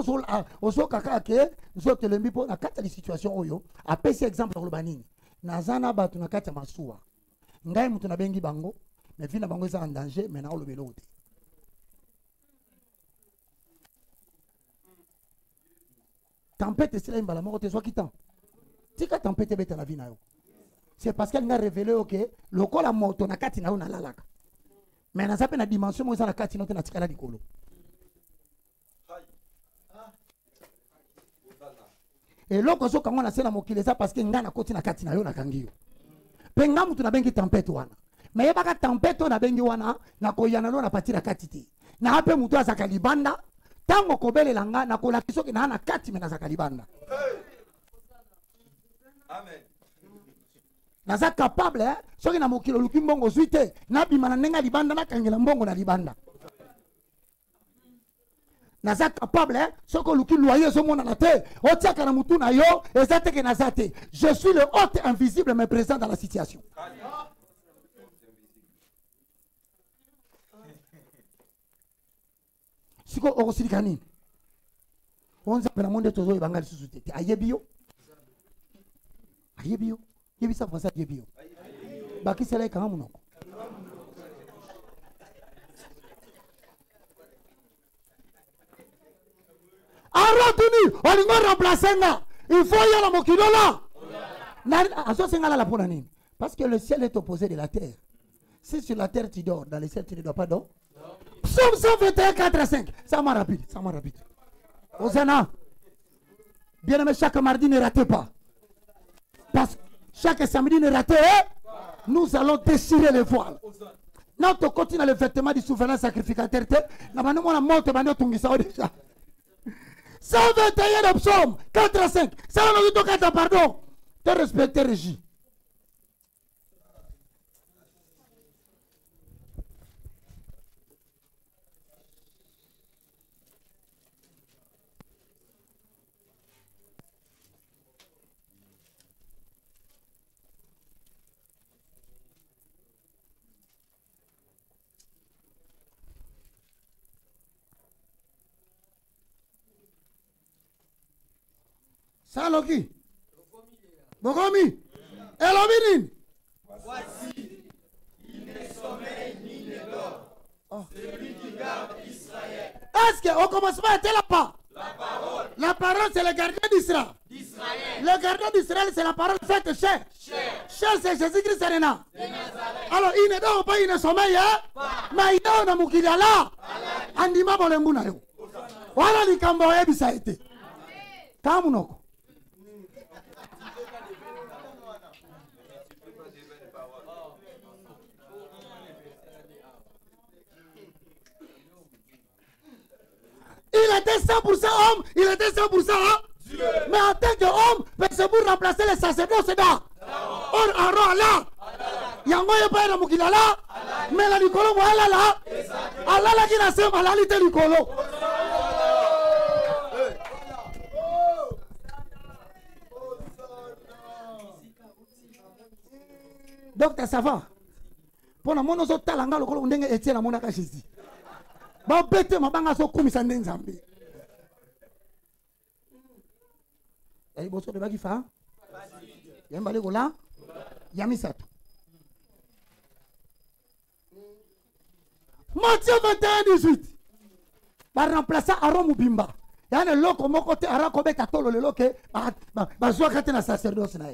Speaker 1: oso kaka ke zo telembi po na kata li situation oyo apesi exemple ko banini. Nazana batu na kata masuwa. Ngai mutu na bengi bango, mais vina bango eza en danger mais na olobelo te. Tempête c'est là imbala moko te so kitan. Tika tempête beta na vie na yo. C'est parce qu'elle a révélé que le col a moto na kati na una lalaka. Mais na sape na dimension mo na kati no te na tikala dikolo. Et l'autre chose quand on a na mokili ça parce que ngana koti na kati na yo na kangi yo. Pe ngamu tu na bengi tempête wana. Mais yeba ka tempête na bengi wana na koyana no na patira kati te. Na ape mutu azaka libanda tango kobele langa na kola kisoki na kati mena zaka libanda.
Speaker 2: Amen.
Speaker 1: Naza capable soki na mokili luki mbongo zuite na bimana nenga libanda na kangela mbongo na libanda. Naza capable soko luki loyer so mona na te otiaka na mutu na yo ezate ke nazate. Je suis le hôte invisible mais présent dans la situation. Siko okosirika nini? Onza pena monde tozo ebangali susu te. Ayebio. Ayebio. Yebisa français ayebio. Baki sela kanga munoko. Arotuni, on remplacer là. Il faut y aller mokilo là. Aso sengala la pona nini? Parce que le ciel est opposé de la terre. Si sur la terre tu dors, dans le ciel tu ne dois pas dormir. Psaume 121, 4 à 5. Ça m'a rapide, ça m'a rapide. Hosanna. Bien aimé, chaque mardi ne ratez pas. Parce que chaque samedi ne ratez pas. Nous allons déchirer les voiles. Notre continue le vêtement du souverain sacrificateur. Nous avons la mort de déjà. 121 de psaume, 4 à 5. Ça va nous dire pardon. Te respecter Régie. Saloki. Bogomi. Elominin.
Speaker 2: Voici, il ne sommeille ni ne dort. Celui qui garde Israël.
Speaker 1: Est-ce qu'on commence pas à être là-bas?
Speaker 2: La parole.
Speaker 1: La parole, c'est le gardien d'Israël. Le gardien d'Israël, c'est la parole faite chair. Chair, c'est Jésus-Christ Arena. Alors, il ne dort pas, il ne sommeille. Mais il dort dans Mukidala. Andima Bolembuna. Voilà les Kamboé Bisaïté. Kamunoko. Il était 100% homme, il était 100% Dieu. Mais en tant qu'homme, c'est pour remplacer les sacerdoces là. Or, Aaron là. Yango yepa na mukila là. Mais la Nicolo voilà là. Allah là qui n'a pas malalité Nicolo. Docteur, ça va? Pour la mono talanga le colo ndenge Etienne la monaka Jésus. Ba bete mabanga so kumisa nzambe. Et boso de bagi fa? Yamba le gola? Yamisato. Matthieu 21, 18. Ba remplacer Aaron Mubimba. Yana loko moko te Aaron kobe katolo le loke ba zo kate na sacerdoce na.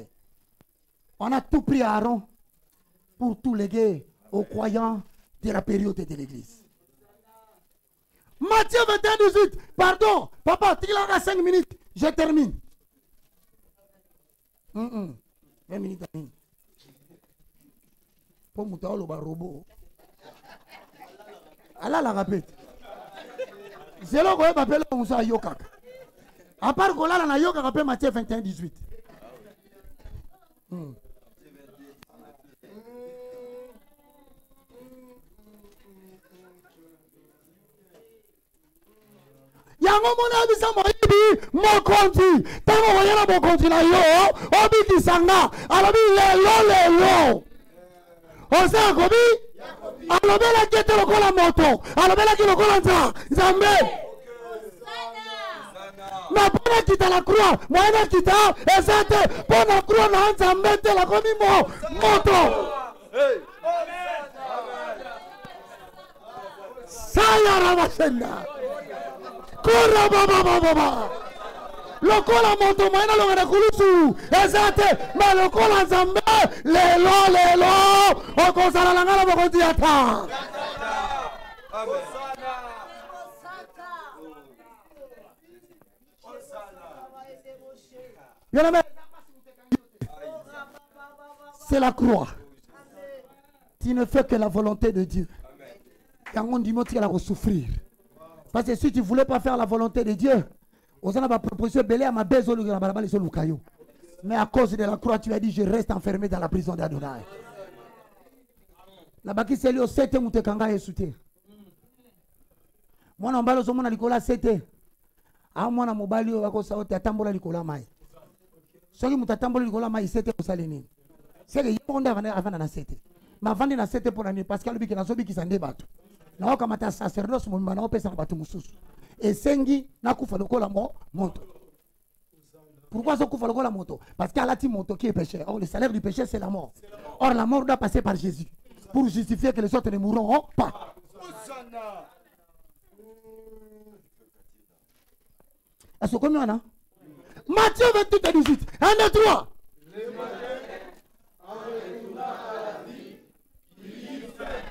Speaker 1: On a tout pris à Aaron pour tout léguer aux croyants de la période de l'église. Matthieu 21, 18. Pardon, papa, tu l'as 5 minutes. Je termine. 20 minutes. Pour mouta le robot. Allah la répète. C'est là qu'on va appeler Moussa Yokak. À part qu'on a la Yokak, appelle Matthieu 21, 18. Yango mona bisa moyibi mokonzi tango wayana mokonzi na yo obi kisanga alobi lelo osa kobi alobela kete lokola moto alobela ki lokola nzambe na pona kita la croix moyena kita esate pona croix na nzambe te la komi moto saya rabasenda Kora baba. Lokola moto moyena longana kulusu. Ezate ma lokola nzambe lelo. Okosala langala bokonzi ata. C'est la croix. Tu ne fais que la volonté de Dieu. Quand on dit que tu vas souffrir. Parce que si tu ne voulais pas faire la volonté de Dieu, mais à cause de la croix, tu as dit, je reste enfermé dans la prison d'Adonai. La baki c'est lui au 7 ou te kanga esute. Moi na mbalo somona likola 7. Ah moi na mobali o bako saote atambola likola mai. Soki mutatambola likola mai 7 ko salini. C'est que yonda avana na 7. Ma vandi na 7 pour l'année parce que le biki na sobi ki sande bato. Na oka mata sacerdoce mo mbana opesa bato mususu. Et sengi na kufa lokola moto. Pourquoi ça kufa lokola moto? Parce qu'à la ti moto qui est péché. Or le salaire du péché c'est la mort. Or la mort doit passer par Jésus. Pour justifier que les autres ne mourront pas. Est-ce que combien on a? Matthieu 28 et 18. 1 et 3.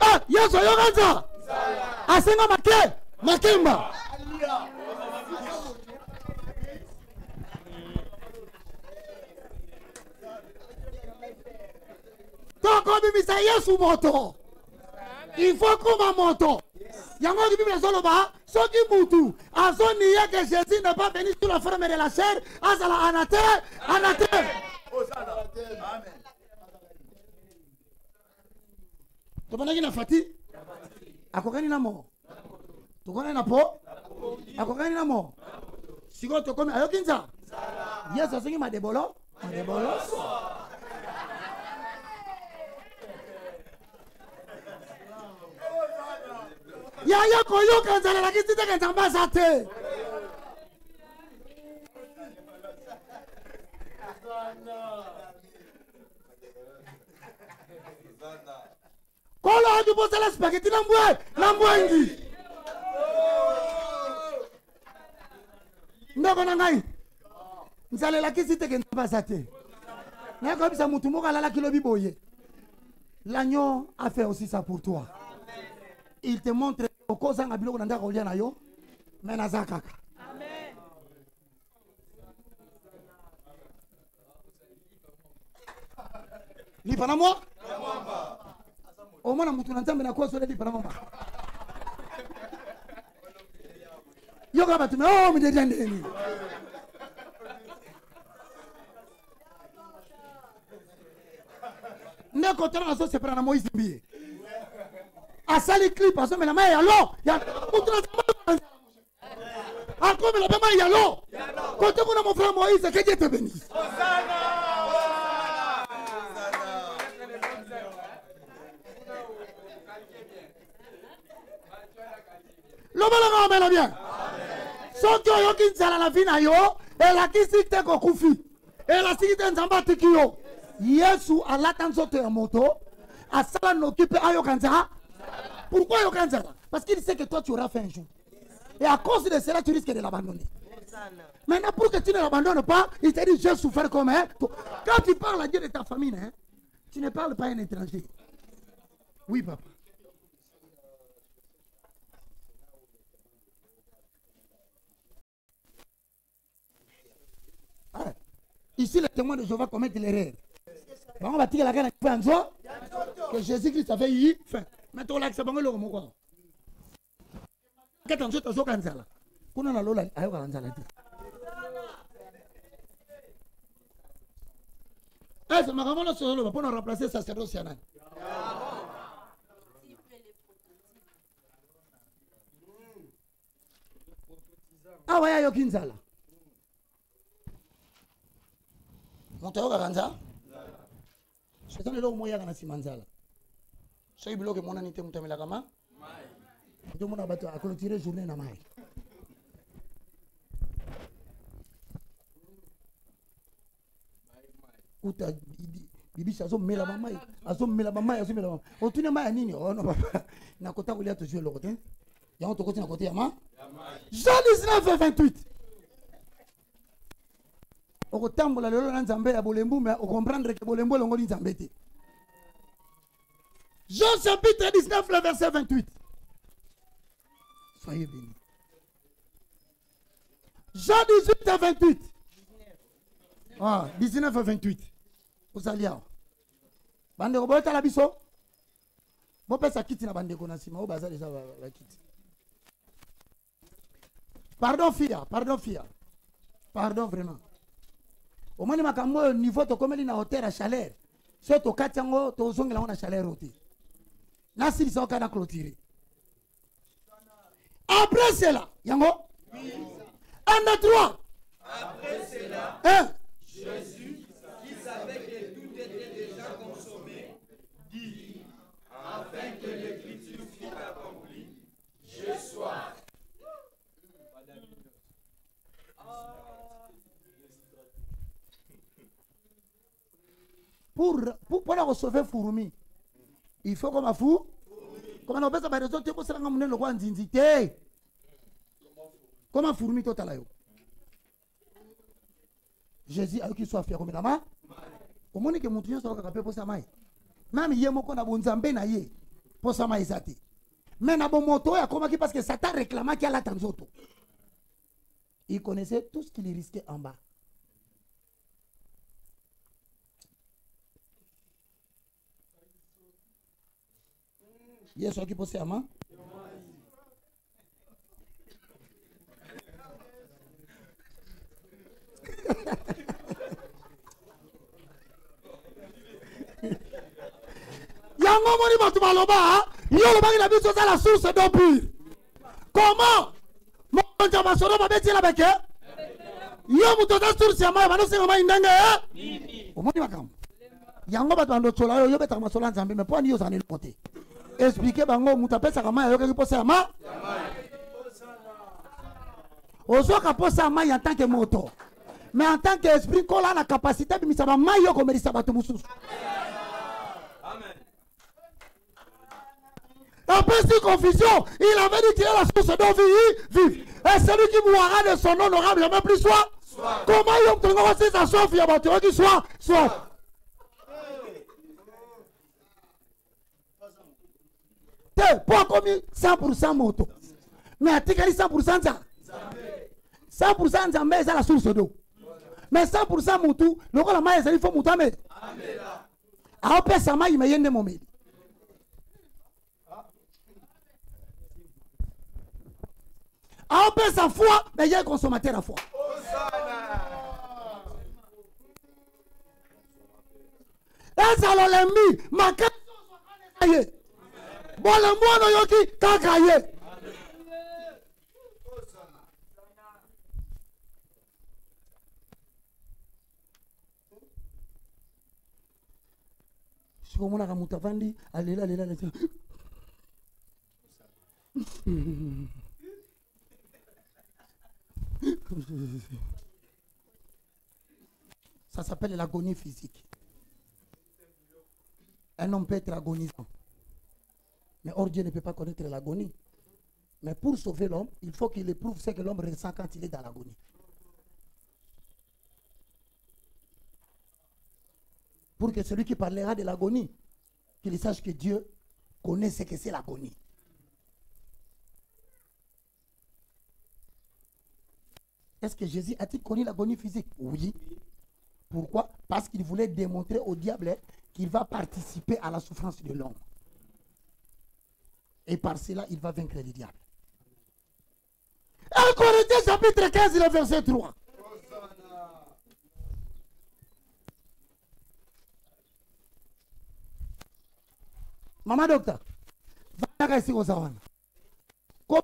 Speaker 1: Ah, yes, Yoganza. Asenga make. Makemba. Il faut qu'on moto. Yango qui Bible soloba, so qui mutu, azoni ya que Jésus n'est pas venu sur la forme de la chair, azala anater. Amen. Tu connais qui na fati? Akokani na mo. Tu connais na po? Akokani na mo. Sigo to comme ayokinza. Yes, asengi madebolo. Madebolo. Yaya koyo kanzala la kiti teke tamba sate. Kolo adu bosa la spaghetti nambwengi. Ndoko nangai. Nzale la kiti teke tamba sate. Na ko bisa mutu moka la kilo biboye. L'agneau a fait aussi ça pour toi. Il te montre cause en abilo nanda ko liana yo mena zakaka. Amen. Li pana moi? Au moins mutu nzambe na kwa so li pana mama. Yo ka batu oh mi de ndeni. Ne ko tana so se prana Moïse bié. A sali clip aso mena mai yalo ya utuna a comme la bema yalo côté mon mon frère Moïse que Dieu te bénisse. L'homme la bien so que yo kinzala la vie na yo et la kisite ko kufi et la sikite nzamba tikio Yesu alatanzo te moto asala n'occupe ayo kanza. Pourquoi Yokanza? Parce qu'il sait que toi tu auras fait un jour. Et à cause de cela, tu risques de l'abandonner. Maintenant, pour que tu ne l'abandonnes pas, il te dit, j'ai souffert comme un. Quand tu parles à Dieu de ta famille, hein, tu ne parles pas à un étranger. Oui, papa. Ah, ici, les témoins de Jéhovah commettent l'erreur. On va tirer la canne que Jésus-Christ avait eu fin. Maintenant, là, c'est bon, le mot quoi. Quand on se tourne kanzala, kuna na lola ayo kanzala ti. C'est ma maman solo pour remplacer sacerdoce yana. Ah ouais ayo kinzala. Montayo kanzala. C'est un lo moya kana simanzala. So ibilo ke mona nite mutamela kama ndio mona bato a clôturer journée na mai uta bibi sazo mela mama azo mela mama otune mai nini oh non papa na kota kulia toujours le côté ya on to côté na côté ya ma Jean 19:28 okotambola lelo na nzambe ya bolembu mais o comprendre que bolembu longo nzambe te. Jean chapitre 19, le verset 28. Soyez bénis. Jean 18 et 28. Ah, 19 à 28. Vous allez là. Bande de robots à la biso. Bon, ça quitte la bande de connaissances. Au bazar déjà va quitter. Pardon, fille. Pardon, fille. Pardon, vraiment. Au moins, au niveau de comme il y a hauteur à chaleur. C'est au 4 ans, tu as la chaleur ôtée. Là, c'est ça qu'on a clôturé. Après cela, Yango. 1, 2, 3.
Speaker 2: Après cela, Jésus, qui savait que tout était déjà consommé, dit, afin que l'écriture fût accomplie, j'ai soif.
Speaker 1: Pour la recevoir Fouroumi, il faut qu'on m'a fou. Comment on appelle ça? Par exemple, tu peux le roi Nzinzité. Comment Fouroumi total? Jésus a eu qu'il soit fier comme la main. Au moins que mon Dieu soit capable pour sa main. Même hier, mon qu'on a bon zambé na yé pour sa main exacte. Mais na bon moto, il y a comment qui parce que Satan réclama qu'il y a la tanzoto. Il connaissait tout ce qu'il risquait en bas. Hier, ce qui pose à main. Yango moni batu baloba, yo loba ki na biso za la source d'eau pure. Comment? Mon jamasoro ba beti la beke? Yo muto za source ya mai, bano senga mai ndenge eh? Omoni bakam. Yango batu ando chola yo beta masola nzambe, mais pour ni yo zani côté. Expliquez bango muta pesa kama yo ki posa ma. Ozo ka posa mai en tant que moto. Mais en tant qu'esprit, qu'on a la capacité de me savoir maillot comme il s'abat tout moussous. Après cette confusion, il avait dit qu'il est la source d'eau vive. Et celui qui mourra de son honorable, jamais plus soit. Comment il obtiendra aussi sa soif, il y a battu qui soit. Pas comme 100% moto. Mais à Tikali 100% ça. 100% Zambé, c'est la source d'eau. Mais 100% Moutou, le rôle de la maille, il faut Moutou. Alors, ça m'a dit, mais il y a des moments. Alors, sa foi, mais il y a un consommateur à foi. Et ça l'a mis, ma question soit caillée. Bon, le mois de Yoki, t'as caillé. Comme on a Moutavandi, allez là. Ça s'appelle l'agonie physique. Un homme peut être agonisant. Mais or Dieu ne peut pas connaître l'agonie. Mais pour sauver l'homme, il faut qu'il éprouve ce que l'homme ressent quand il est dans l'agonie. Pour que celui qui parlera de l'agonie, qu'il sache que Dieu connaît ce que c'est l'agonie. Est-ce que Jésus a-t-il connu l'agonie physique? Oui. Pourquoi? Parce qu'il voulait démontrer au diable qu'il va participer à la souffrance de l'homme. Et par cela, il va vaincre le diable. 1 Corinthiens chapitre 15, le verset 3. Maman docteur, va ici au Zawan. Comment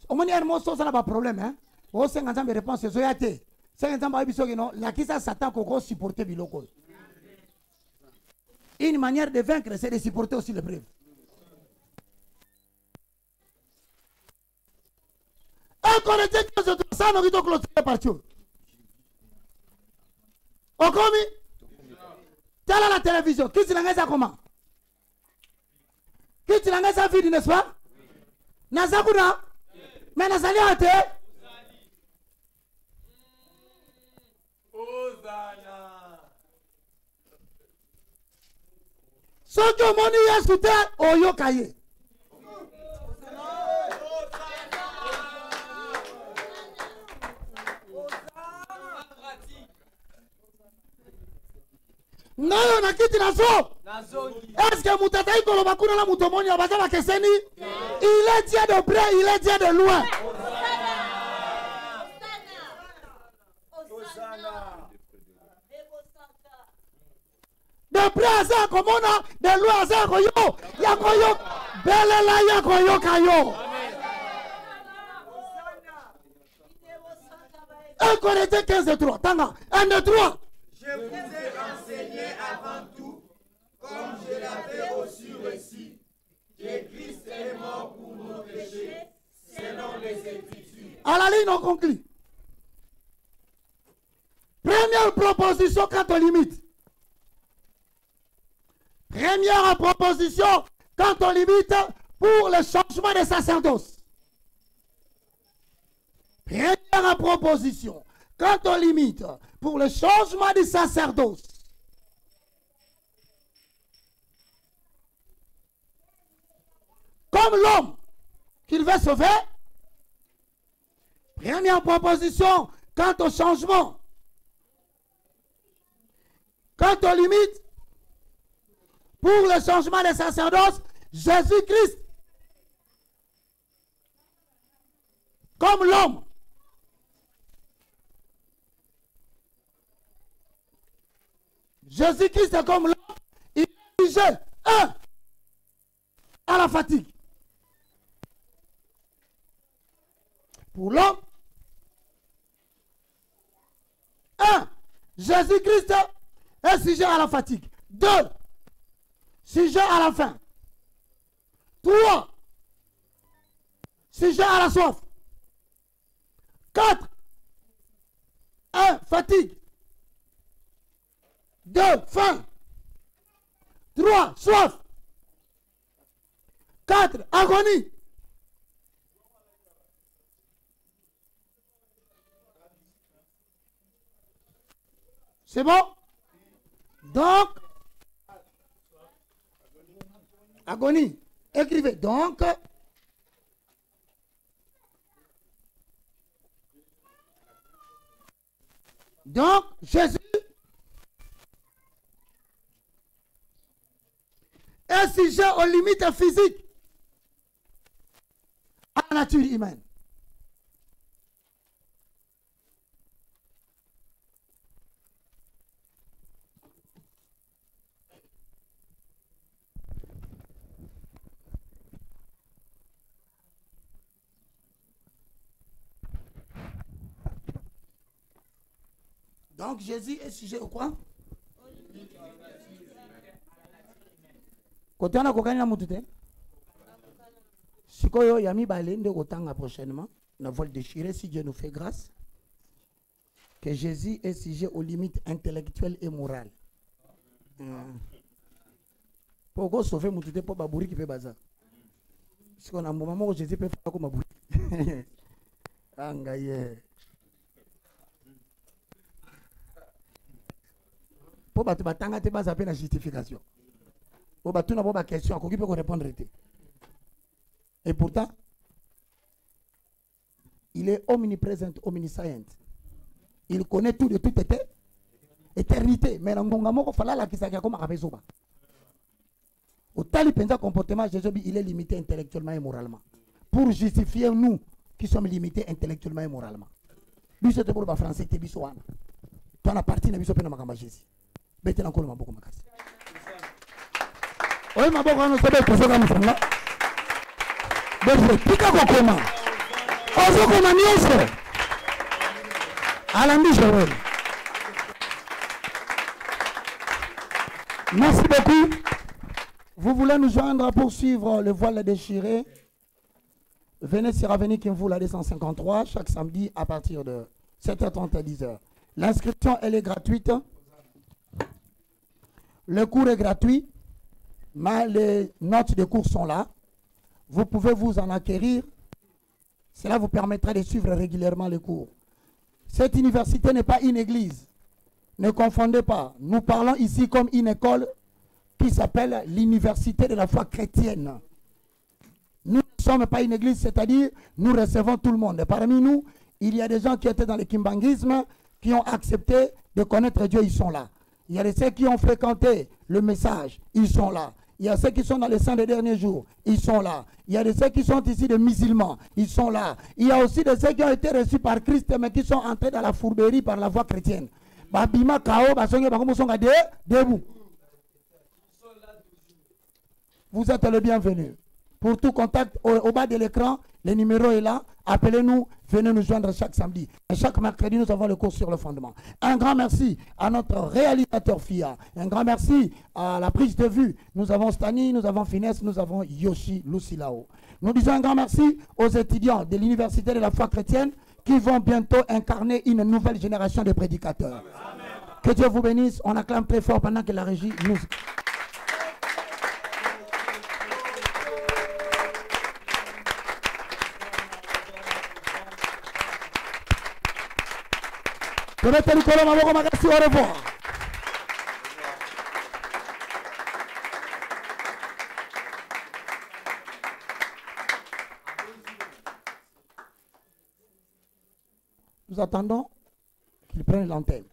Speaker 1: au moins il y a un mot ça n'a pas de problème hein. Au 50 ans de réponse c'est zoyate. 50 ans biso non, la qui ça Satan qu'on supporter biloko. Une manière de vaincre c'est de supporter aussi le brave. Un Corinthiens ça nous dit clôturer par Dieu. Au commis. Telle la télévision, qui se lance ça comment? Qui tu l'as sa vie, n'est-ce pas? Nazakuna, mais Nazali a été. Ce que mon y est sous terre, au yokaye. Nayo na kiti na so. Est-ce que Moutatai Kolobakuna la Moutomoni Abazama Keseni? Il est Dieu de près, il est Dieu de loin. De près à ça, comme on a, de loin à ça, Koyo, Yakoyo, Belela Yakoyo Kayo. 1 Corinthiens 15:3. Tanga, 1-3.
Speaker 2: Je vous ai enseigné avant tout, comme je l'avais aussi reçu, que Christ est mort pour nos péchés, selon les Écritures.
Speaker 1: À la ligne, on conclut. Première proposition quant aux limites. Première proposition quant aux limites pour le changement des sacerdoces. Première proposition quant aux limites pour le changement du sacerdoce. Comme l'homme qu'il veut sauver. Première proposition quant au changement. Quant aux limites pour le changement des sacerdoces, Jésus-Christ, comme l'homme, Jésus-Christ est comme l'homme, il est sujet, à la fatigue. Pour l'homme, Jésus-Christ est sujet à la fatigue. 2, sujet à la faim. 3, sujet à la soif. 4, fatigue. 2, faim. 3, soif. 4, agonie. C'est bon? Donc, agonie. Écrivez. Donc, Jésus est sujet aux limites physiques à la nature humaine. Donc Jésus est sujet au quoi? Côté on a kokani na mutute. Sikoyo yami balende kotanga prochainement. On va le déchirer si Dieu nous fait grâce. Que Jésus est sujet aux limites intellectuelles et morales. Pourquoi sauver mutute pour babouri qui fait bazar? Parce qu'on a un moment où Jésus peut faire comme babouri. Angaye. Pour batanga te basa la justification. Pour batuna pour question, à quoi peut répondre. Et pourtant, il est omniprésent, omniscient. Il connaît tout de toute éternité. Mais il fallait la kisaka comme abezoba. Au tali pensa comportement Jésus, il est limité intellectuellement et moralement. Pour justifier nous qui sommes limités intellectuellement et moralement. Lui c'était pour le français te bisoana. Toi la partie na biso pena makamba Jésus. Bete na koloma boko makasi. Oye maboko ano sebe kusoka mfanga. Bete pika kokoma. Ozo koma nyeso. Alandi Joël. Merci beaucoup. Vous voulez nous joindre pour suivre le voile déchiré? Venez sur Avenue Kimvu, la 253, chaque samedi à partir de 7h30 à 10h. L'inscription, elle est gratuite. Le cours est gratuit, mais les notes de cours sont là. Vous pouvez vous en acquérir. Cela vous permettra de suivre régulièrement les cours. Cette université n'est pas une église. Ne confondez pas. Nous parlons ici comme une école qui s'appelle l'université de la foi chrétienne. Nous ne sommes pas une église, c'est-à-dire nous recevons tout le monde. Et parmi nous, il y a des gens qui étaient dans le kimbangisme, qui ont accepté de connaître Dieu, ils sont là. Il y a ceux qui ont fréquenté le message, ils sont là. Il y a ceux qui sont dans les 100 des derniers jours, ils sont là. Il y a ceux qui sont ici des musulmans, ils sont là. Il y a aussi de ceux qui ont été reçus par Christ, mais qui sont entrés dans la fourberie par la voie chrétienne. Babima Kao, debout. Vous êtes le bienvenu. Pour tout contact, au bas de l'écran, le numéro est là. Appelez-nous, venez nous joindre chaque samedi. Et chaque mercredi, nous avons le cours sur le fondement. Un grand merci à notre réalisateur FIA. Un grand merci à la prise de vue. Nous avons Stani, nous avons Finesse, nous avons Yoshi Lucilao. Nous disons un grand merci aux étudiants de l'Université de la foi chrétienne qui vont bientôt incarner une nouvelle génération de prédicateurs. Amen. Que Dieu vous bénisse. On acclame très fort pendant que la régie nous... Au revoir. Nous attendons qu'ils prennent l'antenne.